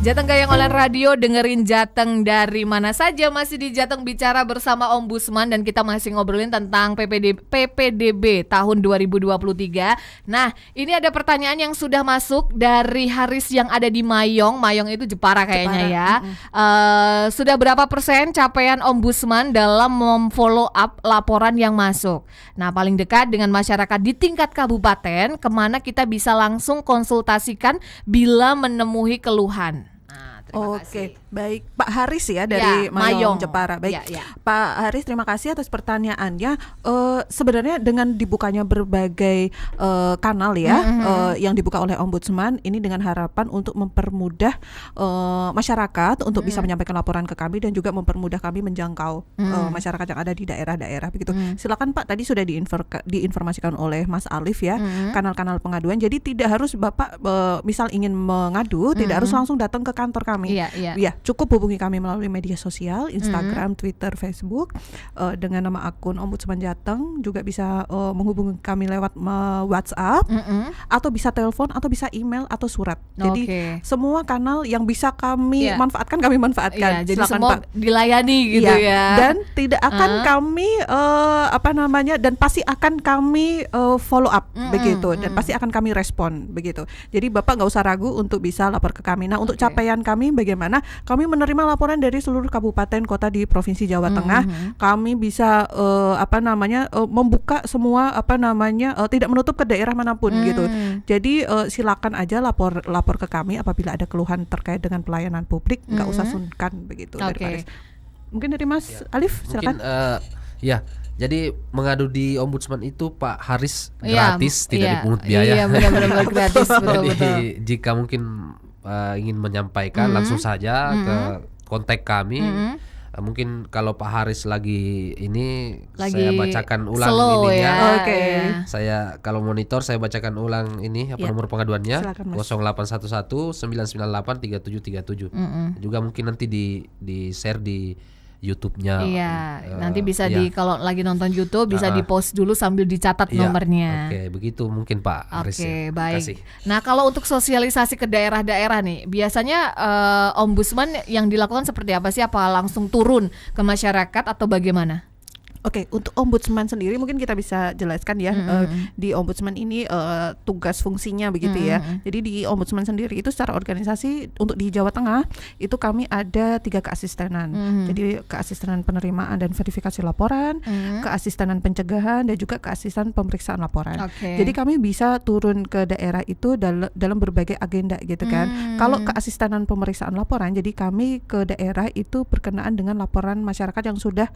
Jateng Gayang Online Radio, dengerin Jateng dari mana saja. Masih di Jateng Bicara bersama Ombudsman, dan kita masih ngobrolin tentang PPDB tahun 2023. Nah, ini ada pertanyaan yang sudah masuk dari Haris yang ada di Mayong. Mayong itu Jepara kayaknya ya. Sudah berapa persen capaian Ombudsman dalam memfollow up laporan yang masuk? Nah, paling dekat dengan masyarakat di tingkat kabupaten, kemana kita bisa langsung konsultasikan bila menemui keluhan. Nah, terima kasih. Baik, Pak Haris ya dari Mayong, Jepara. Baik, Ya. Pak Haris, terima kasih atas pertanyaannya. Sebenarnya dengan dibukanya berbagai kanal ya, yang dibuka oleh Ombudsman, ini dengan harapan untuk mempermudah masyarakat untuk bisa menyampaikan laporan ke kami, dan juga mempermudah kami menjangkau masyarakat yang ada di daerah-daerah begitu. Silakan Pak, tadi sudah diinformasikan oleh Mas Alif ya, kanal-kanal pengaduan. Jadi tidak harus Bapak misal ingin mengadu, tidak harus langsung datang ke kantor kami. Iya. Cukup hubungi kami melalui media sosial, Instagram, Twitter, Facebook, dengan nama akun Ombudsman Jateng. Juga bisa menghubungi kami lewat WhatsApp, atau bisa telepon, atau bisa email, atau surat. Jadi semua kanal yang bisa kami manfaatkan, kami manfaatkan. Jadi silakan, semua Pak, dilayani gitu ya. Dan tidak akan kami dan pasti akan kami follow up begitu, dan pasti akan kami respon begitu. Jadi Bapak nggak usah ragu untuk bisa lapor ke kami. Nah, untuk capaian kami bagaimana? Kami menerima laporan dari seluruh kabupaten kota di Provinsi Jawa Tengah. Kami bisa membuka semua tidak menutup ke daerah manapun gitu. Jadi silakan aja lapor ke kami apabila ada keluhan terkait dengan pelayanan publik, nggak usah sungkan begitu. Dari Paris. Mungkin dari Mas Alif, silakan. Jadi mengadu di Ombudsman itu Pak Haris gratis, tidak dipungut biaya. Iya, benar-benar gratis, betul-betul. Jadi jika mungkin ingin menyampaikan, langsung saja ke kontak kami. Mungkin kalau Pak Haris lagi saya bacakan ulang ininya. Ya. Saya kalau monitor saya bacakan ulang ini nomor pengaduannya. 0811 998 3737. Juga mungkin nanti di share di YouTube-nya. Iya, nanti bisa kalau lagi nonton YouTube bisa di-post dulu sambil dicatat nomornya. Oke, begitu mungkin Pak Haris. Oke, baik. Nah, kalau untuk sosialisasi ke daerah-daerah nih, biasanya Ombudsman yang dilakukan seperti apa sih? Apa langsung turun ke masyarakat atau bagaimana? Oke, untuk Ombudsman sendiri mungkin kita bisa jelaskan ya, di Ombudsman ini tugas fungsinya begitu ya. Jadi di Ombudsman sendiri itu secara organisasi untuk di Jawa Tengah itu kami ada 3 keasistenan. Jadi keasistenan penerimaan dan verifikasi laporan, keasistenan pencegahan, dan juga keasistenan pemeriksaan laporan. Jadi kami bisa turun ke daerah itu dalam berbagai agenda gitu kan. Kalau keasistenan pemeriksaan laporan, jadi kami ke daerah itu berkenaan dengan laporan masyarakat yang sudah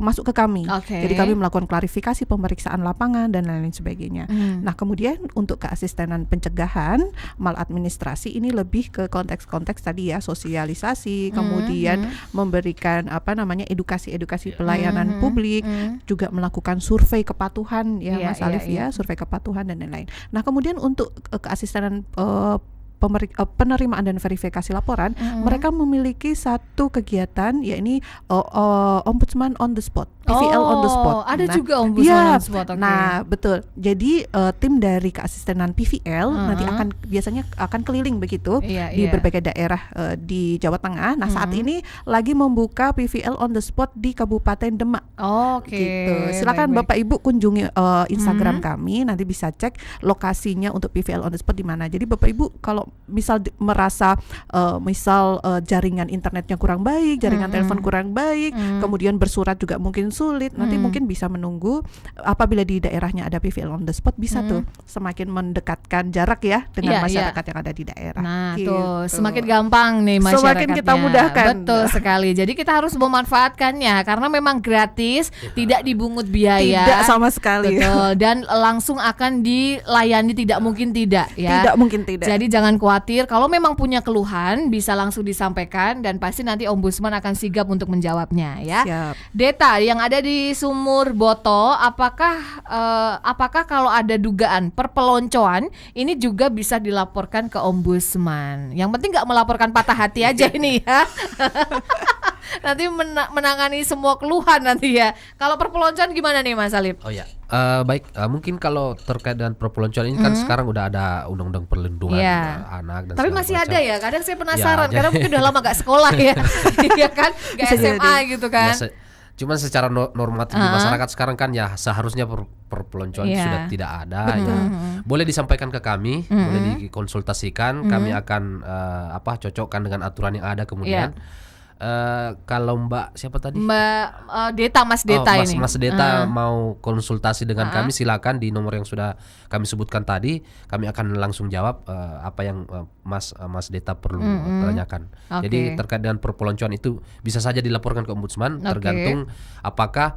masuk ke kami. Jadi kami melakukan klarifikasi, pemeriksaan lapangan, dan lain-lain sebagainya. Nah, kemudian untuk keasistenan pencegahan, maladministrasi ini lebih ke konteks-konteks tadi ya, sosialisasi, kemudian memberikan edukasi pelayanan publik, juga melakukan survei kepatuhan ya, Mas Alif ya, survei kepatuhan dan lain-lain. Nah, kemudian untuk keasistenan penerimaan dan verifikasi laporan, mereka memiliki satu kegiatan, yakni Ombudsman on the spot, PVL on the spot. Ada juga Ombudsman on the spot. Nah, betul. Jadi tim dari keasistenan PVL nanti biasanya akan keliling begitu di berbagai daerah di Jawa Tengah. Nah, saat ini lagi membuka PVL on the spot di Kabupaten Demak. Gitu. Silakan Bapak Ibu kunjungi Instagram kami, nanti bisa cek lokasinya untuk PVL on the spot di mana. Jadi Bapak Ibu kalau misal merasa jaringan internetnya kurang baik, jaringan telepon kurang baik, kemudian bersurat juga mungkin sulit, nanti mungkin bisa menunggu apabila di daerahnya ada PVL on the spot, bisa tuh semakin mendekatkan jarak ya dengan masyarakat yang ada di daerah. Nah, tuh semakin gampang nih masyarakatnya. Semakin kita mudahkan. Betul sekali. Jadi kita harus memanfaatkannya karena memang gratis, tidak dibungut biaya. Tidak sama sekali. Betul. Dan langsung akan dilayani, tidak mungkin tidak ya. Tidak mungkin tidak. Jadi jangan khawatir, kalau memang punya keluhan bisa langsung disampaikan, dan pasti nanti Ombudsman akan sigap untuk menjawabnya ya. Siap. Deta yang ada di Sumur Boto, apakah kalau ada dugaan perpeloncoan ini juga bisa dilaporkan ke Ombudsman? Yang penting nggak melaporkan patah hati aja ini ya. nanti menangani semua keluhan nanti ya. Kalau perpeloncoan gimana nih Mas Alif? Oh ya, baik. Mungkin kalau terkait dengan perpeloncoan ini kan sekarang udah ada undang-undang perlindungan anak dan Tapi segala masih macam. ada ya. Kadang saya penasaran Ya, karena mungkin udah lama gak sekolah ya, iya kan, gak Bisa SMA gitu kan. Ya, cuman secara normatif di masyarakat sekarang kan ya seharusnya perpeloncoan Iya. sudah tidak ada. Ya. Boleh disampaikan ke kami, boleh dikonsultasikan. Kami akan cocokkan dengan aturan yang ada kemudian. Kalau Mbak siapa tadi? Mbak Deta, Mas Deta ini. Mas Deta mau konsultasi dengan kami, silakan di nomor yang sudah kami sebutkan tadi. Kami akan langsung jawab apa yang Mas Deta perlu tanyakan. Oke. Jadi terkait dengan perpeloncoan itu bisa saja dilaporkan ke Ombudsman, tergantung apakah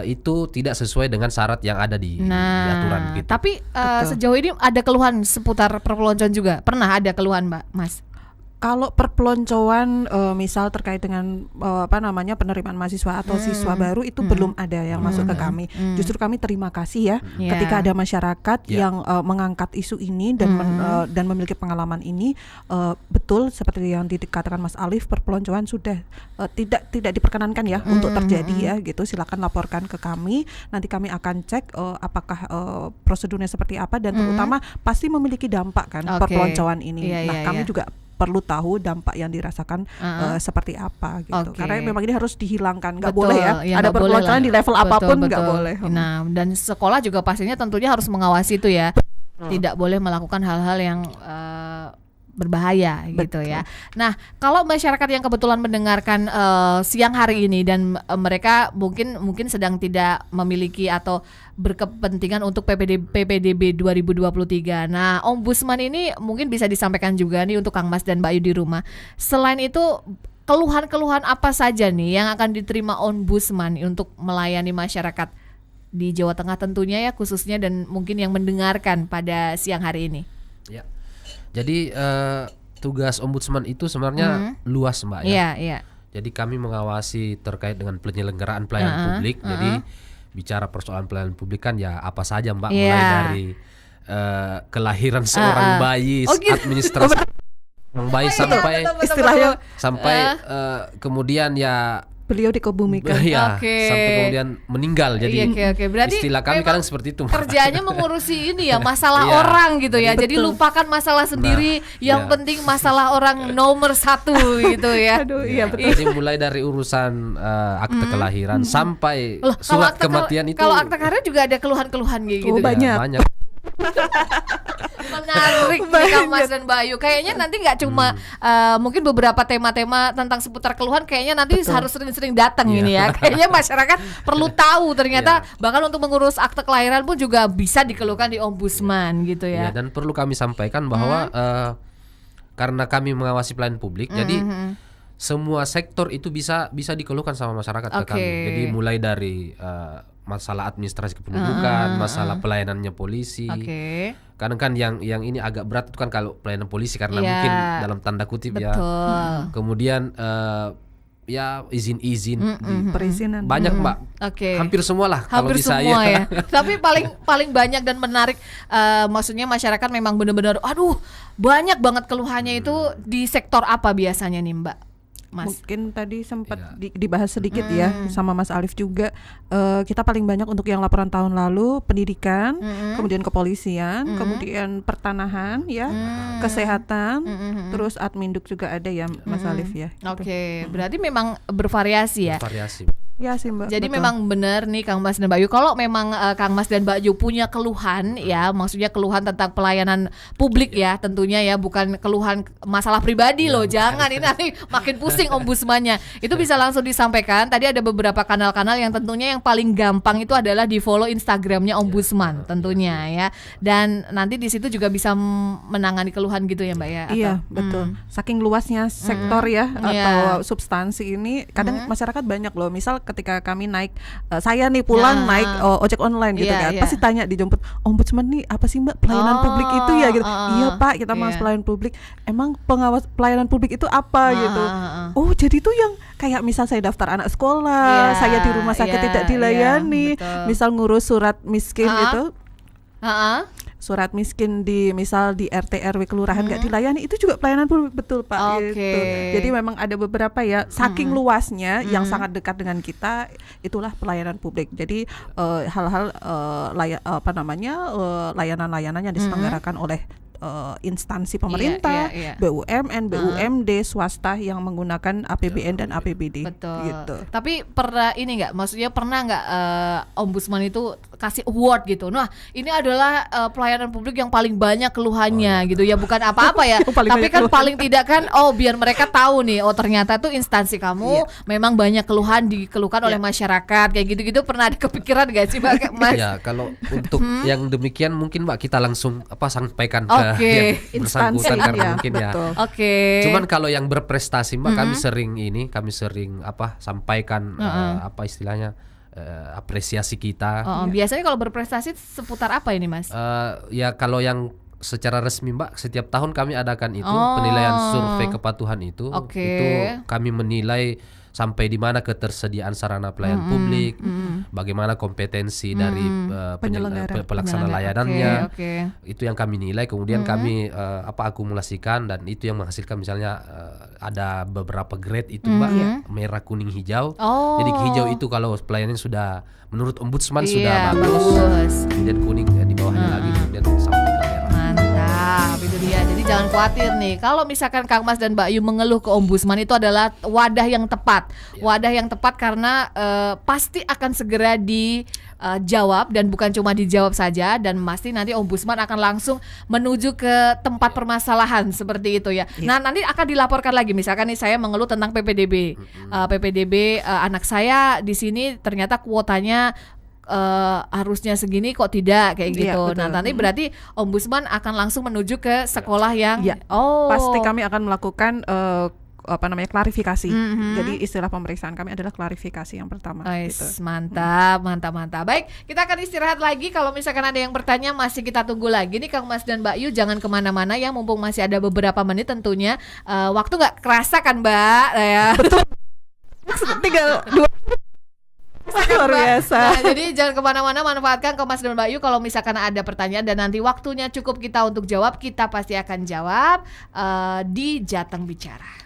itu tidak sesuai dengan syarat yang ada di aturan gitu. Tapi sejauh ini ada keluhan seputar perpeloncoan juga? Pernah ada keluhan Mbak, Mas? Kalau perpeloncoan misal terkait dengan penerimaan mahasiswa atau siswa baru itu belum ada yang masuk ke kami. Justru kami terima kasih ya ketika ada masyarakat yang mengangkat isu ini dan memiliki pengalaman ini. Betul seperti yang dikatakan Mas Alif, perpeloncoan sudah tidak diperkenankan ya untuk terjadi ya gitu. Silakan laporkan ke kami. Nanti kami akan cek apakah prosedurnya seperti apa dan terutama pasti memiliki dampak kan perpeloncoan ini. Kami juga perlu tahu dampak yang dirasakan seperti apa gitu. Karena memang ini harus dihilangkan, nggak boleh ya. Ada perpeloncoan di level apapun nggak boleh. Nah, dan sekolah juga pastinya tentunya harus mengawasi itu ya. Tidak boleh melakukan hal-hal yang berbahaya gitu ya. Nah, kalau masyarakat yang kebetulan mendengarkan siang hari ini dan mereka mungkin sedang tidak memiliki atau berkepentingan untuk PPDB 2023. Nah, Ombudsman ini mungkin bisa disampaikan juga nih untuk Kang Mas dan Mbak Ayu di rumah. Selain itu, keluhan-keluhan apa saja nih yang akan diterima Ombudsman untuk melayani masyarakat di Jawa Tengah tentunya ya, khususnya dan mungkin yang mendengarkan pada siang hari ini? Ya. Jadi tugas Ombudsman itu sebenarnya luas Mbak ya. Iya. Jadi kami mengawasi terkait dengan penyelenggaraan pelayanan publik. Jadi bicara persoalan pelayanan publik kan ya apa saja Mbak, mulai dari kelahiran seorang bayi, administrasi bayi sampai kemudian ya beliau dikebumikan. Ya, sampai kemudian meninggal. Jadi Berarti istilah kami kadang seperti itu. Kerjaannya mengurusi ini ya, masalah orang gitu ya. Jadi lupakan masalah sendiri, yang penting masalah orang nomor satu gitu ya. Jadi mulai dari urusan akte kelahiran sampai surat kematian itu. Kalau akte kelahiran juga ada keluhan-keluhan gitu. Banyak. Menarik nih Kang Mas dan Mbak Ayu. Kayaknya nanti nggak cuma mungkin beberapa tema-tema tentang seputar keluhan, kayaknya nanti harus sering-sering datang ini ya. Kayaknya masyarakat perlu tahu ternyata bahkan untuk mengurus akte kelahiran pun juga bisa dikeluhkan di Ombudsman gitu ya. Dan perlu kami sampaikan bahwa karena kami mengawasi pelayanan publik, jadi semua sektor itu bisa dikeluhkan sama masyarakat ke kami. Jadi mulai dari masalah administrasi kependudukan, masalah pelayanannya polisi. Kadang kan yang ini agak berat itu kan kalau pelayanan polisi karena mungkin dalam tanda kutip ya. Kemudian ya izin-izin perizinan banyak Mbak. Hampir semua lah kalau di saya. Ya. Tapi paling banyak dan menarik maksudnya masyarakat memang benar-benar aduh banyak banget keluhannya itu di sektor apa biasanya nih Mbak? Mas. Mungkin tadi sempat dibahas sedikit ya sama Mas Alif juga. Kita paling banyak untuk yang laporan tahun lalu pendidikan, kemudian kepolisian, kemudian pertanahan ya, kesehatan, terus adminduk juga ada ya Mas Alif ya. Berarti memang bervariasi ya. Ya sih Mbak. Jadi memang benar nih Kang Mas dan Mbak Ayu, kalau memang Kang Mas dan Mbak Ayu punya keluhan ya, maksudnya keluhan tentang pelayanan publik ya tentunya ya, bukan keluhan masalah pribadi loh, jangan ini nanti makin pusing Ombudsmannya. Itu bisa langsung disampaikan. Tadi ada beberapa kanal-kanal yang tentunya yang paling gampang itu adalah di follow Instagramnya Ombudsman tentunya ya. Dan nanti di situ juga bisa menangani keluhan gitu ya Mbak ya. Iya betul. Saking luasnya sektor ya atau substansi ini, kadang masyarakat banyak loh. Misal ketika kami naik, saya nih pulang naik ojek online gitu kan, pasti tanya dijemput, Ombudsman nih apa sih Mbak pelayanan publik itu ya gitu. Iya Pak, kita mengawasi pelayanan publik. Emang pengawas pelayanan publik itu apa gitu? Oh jadi itu yang kayak misal saya daftar anak sekolah, saya di rumah sakit tidak dilayani, misal ngurus surat miskin gitu. Heeh. surat miskin di misal di RT RW kelurahan nggak dilayani, itu juga pelayanan publik, betul Pak. Oke. Gitu. Jadi memang ada beberapa ya, saking luasnya yang sangat dekat dengan kita, itulah pelayanan publik. Jadi hal-hal layanan-layanan yang diselenggarakan oleh instansi pemerintah, BUMN, BUMD, swasta yang menggunakan APBN dan APBD. Betul. Gitu. Tapi pernah ini nggak, maksudnya pernah nggak ombudsman itu kasih award gitu? Nah, ini adalah pelayanan publik yang paling banyak keluhannya gitu ya, bukan apa-apa ya. Tapi kan paling tidak kan, biar mereka tahu nih, ternyata tuh instansi kamu memang banyak keluhan dikeluhkan oleh masyarakat kayak gitu-gitu. Pernah ada kepikiran nggak sih Mbak, Mas? Ya, kalau untuk yang demikian mungkin Mbak kita langsung sampaikan ke yang bersangkutan karena mungkin betul. Cuman kalau yang berprestasi Mbak, kami sering sampaikan istilahnya apresiasi kita. Biasanya kalau berprestasi seputar apa ini Mas? Ya kalau yang secara resmi Mbak, setiap tahun kami adakan itu penilaian survei kepatuhan itu. Itu kami menilai sampai di mana ketersediaan sarana pelayanan publik, bagaimana kompetensi dari pelaksana layanannya. Itu yang kami nilai, kemudian kami akumulasikan, dan itu yang menghasilkan misalnya ada beberapa grade itu Mbak, merah, kuning, hijau. Jadi hijau itu kalau pelayanannya sudah menurut ombudsman sudah bagus. Kemudian kuning di bawahnya lagi, kemudian sampai ke merah. Mantap, itu dia. Jadi jangan khawatir nih, kalau misalkan Kang Mas dan Mbak Yu mengeluh ke ombudsman, itu adalah wadah yang tepat. Wadah yang tepat karena pasti akan segera dijawab, dan bukan cuma dijawab saja, dan pasti nanti ombudsman akan langsung menuju ke tempat permasalahan seperti itu ya. Nah, nanti akan dilaporkan lagi, misalkan nih saya mengeluh tentang PPDB. Anak saya di sini ternyata kuotanya harusnya segini kok tidak kayak gitu. Nah, nanti berarti ombudsman akan langsung menuju ke sekolah yang pasti kami akan melakukan klarifikasi. Jadi istilah pemeriksaan kami adalah klarifikasi yang pertama. Gitu. Mantap. Baik, kita akan istirahat lagi. Kalau misalkan ada yang bertanya, masih kita tunggu lagi nih Kang Mas dan Mbak Yu. Jangan kemana-mana ya, mumpung masih ada beberapa menit tentunya. Waktu nggak kerasa kan Mbak? Ya. Betul. Tinggal 2 luar biasa. Nah, jadi jangan kemana-mana, manfaatkan Mas dan Mbak Yu. Kalau misalkan ada pertanyaan dan nanti waktunya cukup kita untuk jawab, kita pasti akan jawab di Jateng Bicara.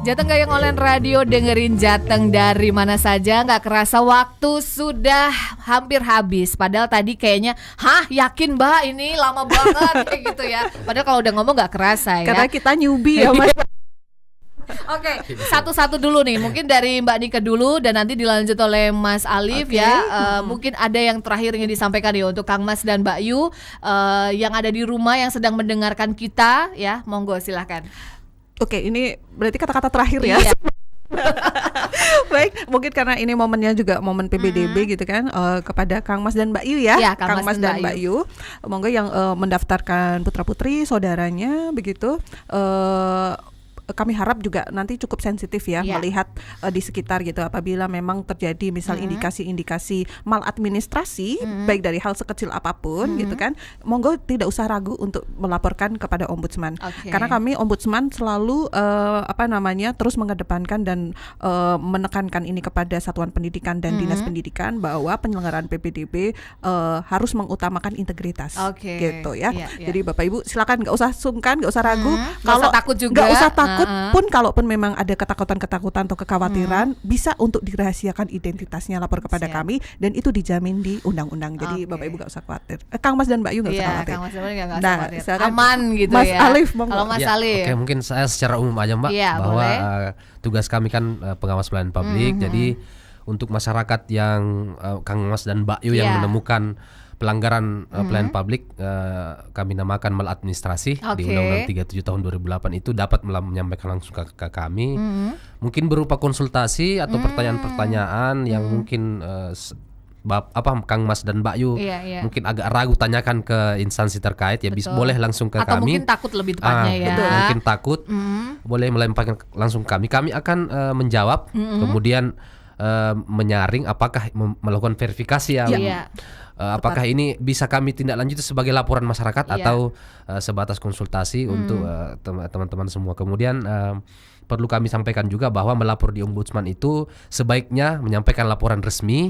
Jateng Gayeng Online Radio, dengerin Jateng dari mana saja. Gak kerasa waktu sudah hampir habis. Padahal tadi kayaknya, yakin Mbak ini lama banget kayak gitu ya. Padahal kalau udah ngomong gak kerasa ya. Karena kita newbie ya Mas. Oke, satu-satu dulu nih. Mungkin dari Mbak Nika dulu dan nanti dilanjut oleh Mas Alif Oke. ya. Mungkin ada yang terakhir ingin disampaikan ya untuk Kang Mas dan Mbak Yu yang ada di rumah yang sedang mendengarkan kita ya. Monggo silahkan. Oke, ini berarti kata-kata terakhir ya. Iya. Baik, mungkin karena ini momennya juga momen PBDB gitu kan, kepada Kang Mas dan Mbak Yu ya, Ya, Kang Mas dan dan Mbak Mbak Yu, monggo yang mendaftarkan putra putri saudaranya begitu. Kami harap juga nanti cukup sensitif ya, Ya. melihat di sekitar gitu apabila memang terjadi misal indikasi-indikasi maladministrasi baik dari hal sekecil apapun gitu kan, monggo tidak usah ragu untuk melaporkan kepada ombudsman. Oke. Karena kami ombudsman selalu terus mengedepankan dan menekankan ini kepada satuan pendidikan dan dinas pendidikan bahwa penyelenggaraan PPDB harus mengutamakan integritas. Oke. Gitu ya. Iya, iya. Jadi Bapak Ibu silakan nggak usah sungkan, nggak usah ragu. Nggak usah takut juga. Nggak usah takut pun, kalaupun memang ada ketakutan atau kekhawatiran, bisa untuk dirahasiakan identitasnya, lapor kepada Siap. kami dan itu dijamin di undang-undang. Jadi Oke. Bapak Ibu nggak usah khawatir. Kang Mas dan Mbak Yu nggak usah Iya, khawatir. Kang Mas Alif nggak usah Nah, khawatir. silakan. Aman gitu Mas ya. Alif, monggo. Kalau Mas Ya, Alif. Oke, mungkin saya secara umum aja Mbak, Iya, bahwa boleh. tugas kami kan pengawas pelayanan publik. Jadi untuk masyarakat yang Kang Mas dan Mbak Yu yang Iya. menemukan pelanggaran pelayanan publik, kami namakan maladministrasi di Oke. Undang-Undang 37 tahun 2008 itu dapat menyampaikan langsung ke kami, mungkin berupa konsultasi atau pertanyaan-pertanyaan yang mungkin Kang Mas dan Mbak Yu Iya, iya. mungkin agak ragu tanyakan ke instansi terkait ya, bisa Betul. boleh langsung ke Atau kami. mungkin takut lebih tepatnya ya. Betul, mungkin takut, boleh melemparkan langsung ke kami. Kami akan menjawab, kemudian menyaring apakah melakukan verifikasi ya. Iya. Apakah ini bisa kami tindak lanjuti sebagai laporan masyarakat Iya. atau sebatas konsultasi untuk teman-teman semua. Kemudian perlu kami sampaikan juga bahwa melapor di ombudsman itu sebaiknya menyampaikan laporan resmi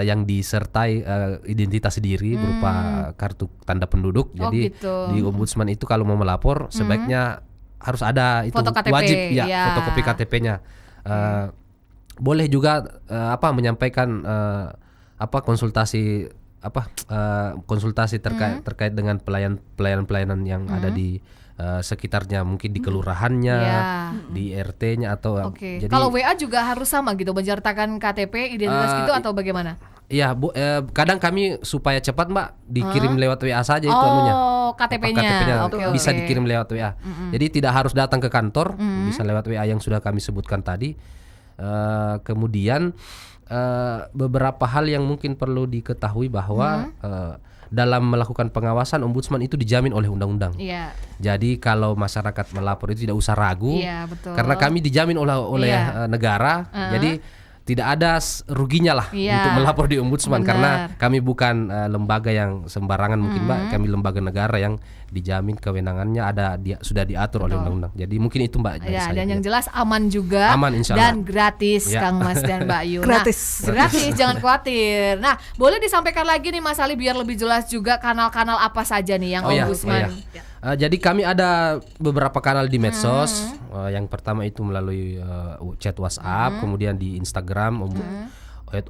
yang disertai identitas diri berupa kartu tanda penduduk. Oh, Jadi gitu. di ombudsman itu kalau mau melapor sebaiknya harus ada itu Foto KTP, wajib ya, ya. fotokopi KTP-nya. Boleh juga menyampaikan konsultasi terkait dengan pelayanan yang ada di sekitarnya, mungkin di kelurahannya, Ya. di RT-nya atau Oke. jadi Kalau WA juga harus sama gitu, menyertakan KTP, identitas gitu atau bagaimana? ya kadang kami supaya cepat Mbak dikirim lewat WA saja itu anunya. KTP-nya. Oke, bisa oke. dikirim lewat WA. Jadi tidak harus datang ke kantor, bisa lewat WA yang sudah kami sebutkan tadi. Kemudian beberapa hal yang mungkin perlu diketahui bahwa dalam melakukan pengawasan ombudsman itu dijamin oleh undang-undang. Iya. Jadi kalau masyarakat melapor itu tidak usah ragu, Iya, betul. karena kami dijamin oleh Iya. negara. Jadi tidak ada ruginya lah Iya. untuk melapor di ombudsman, Benar. karena kami bukan lembaga yang sembarangan mungkin Mbak, kami lembaga negara yang dijamin kewenangannya sudah diatur oleh undang-undang. Jadi mungkin itu Mbak dari Ya, saya. dan yang jelas aman juga, Aman, insya Allah. dan gratis, Ya. Kang Mas dan Mbak Yu. Gratis. Nah, gratis, jangan khawatir. Nah, boleh disampaikan lagi nih Mas Ali biar lebih jelas juga kanal-kanal apa saja nih yang ombudsman. Jadi kami ada beberapa kanal di medsos. Yang pertama itu melalui chat WhatsApp, kemudian di Instagram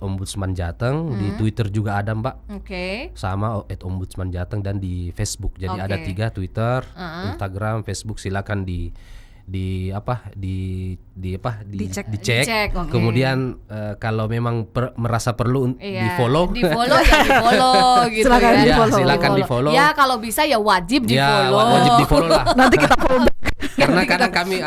@ombudsman Jateng, di Twitter juga ada Mbak, Oke. sama @ombudsman Jateng, dan di Facebook. Jadi Oke. ada 3, Twitter, Instagram, Facebook. Silakan dicek. Dicek, oke. Kemudian kalau memang merasa perlu Iya, di follow ya di follow gitu Silakan ya. di-follow. Ya, silakan di-follow. Ya kalau bisa ya wajib di Ya, follow. wajib di follow lah. Nanti kita follow back. Karena kadang kami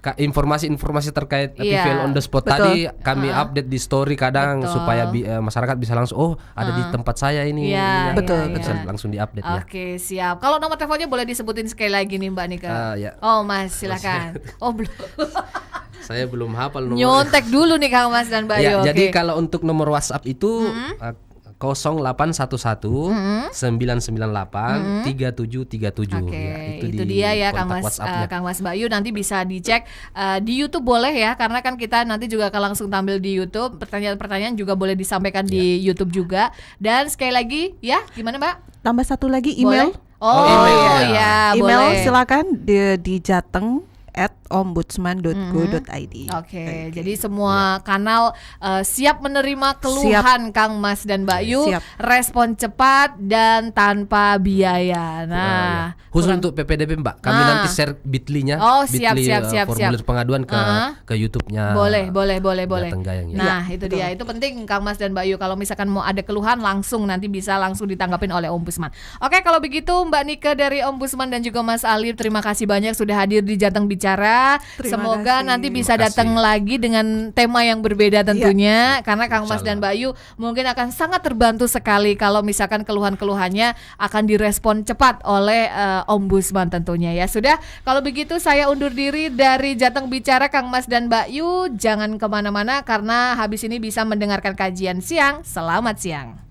informasi-informasi terkait Iya. PVL on the spot Betul. tadi kami update di story kadang, Betul. supaya masyarakat bisa langsung ada di tempat saya ini. Iya, Betul, iya, Bisa iya. langsung diupdate ya. Oke, siap. Kalau nomor teleponnya boleh disebutin sekali lagi nih Mbak Nika. Ya. Oh Mas, silakan. Oh belum. Saya belum hafal nomornya. Nyontek dulu nih Kang Mas dan Mbak Yu. Ya, Oke. jadi kalau untuk nomor WhatsApp itu 0811 998 3737. Oke, Ya, itu di dia ya Kang kontak Mas, WhatsApp-nya. Kang Mas Bayu, nanti bisa dicek di YouTube boleh ya, karena kan kita nanti juga akan langsung tampil di YouTube. Pertanyaan-pertanyaan juga boleh disampaikan di YouTube juga. Dan sekali lagi ya, gimana Mbak? Tambah satu lagi email. Boleh? Oh, email, ya, Email boleh. silakan di info@ombudsman.go.id. Oke, jadi semua kanal siap menerima keluhan Kang Mas dan Mbak Yu, Siap. respon cepat dan tanpa biaya. Nah, Khusus untuk PPDB Mbak, kami nanti share Bitly-nya, Oh, siap, Bitly, siap, formulir pengaduan ke YouTube-nya. boleh. Jateng Gayeng ya. Nah, itu dia. Itu penting Kang Mas dan Mbak Yu, kalau misalkan mau ada keluhan langsung nanti bisa langsung ditanggapin oleh Ombudsman. Oke, kalau begitu Mbak Nika dari Ombudsman dan juga Mas Alif, terima kasih banyak sudah hadir di Jateng Bicara. Terima Semoga kasih. nanti bisa Terima datang kasih. lagi dengan tema yang berbeda tentunya, karena Kang Mas dan Insyaallah. Mbak Yu mungkin akan sangat terbantu sekali kalau misalkan keluhan-keluhannya akan direspon cepat oleh Ombudsman tentunya ya. Sudah, kalau begitu saya undur diri dari Jateng Bicara Kang Mas dan Mbak Yu. Jangan kemana-mana karena habis ini bisa mendengarkan kajian siang. Selamat siang.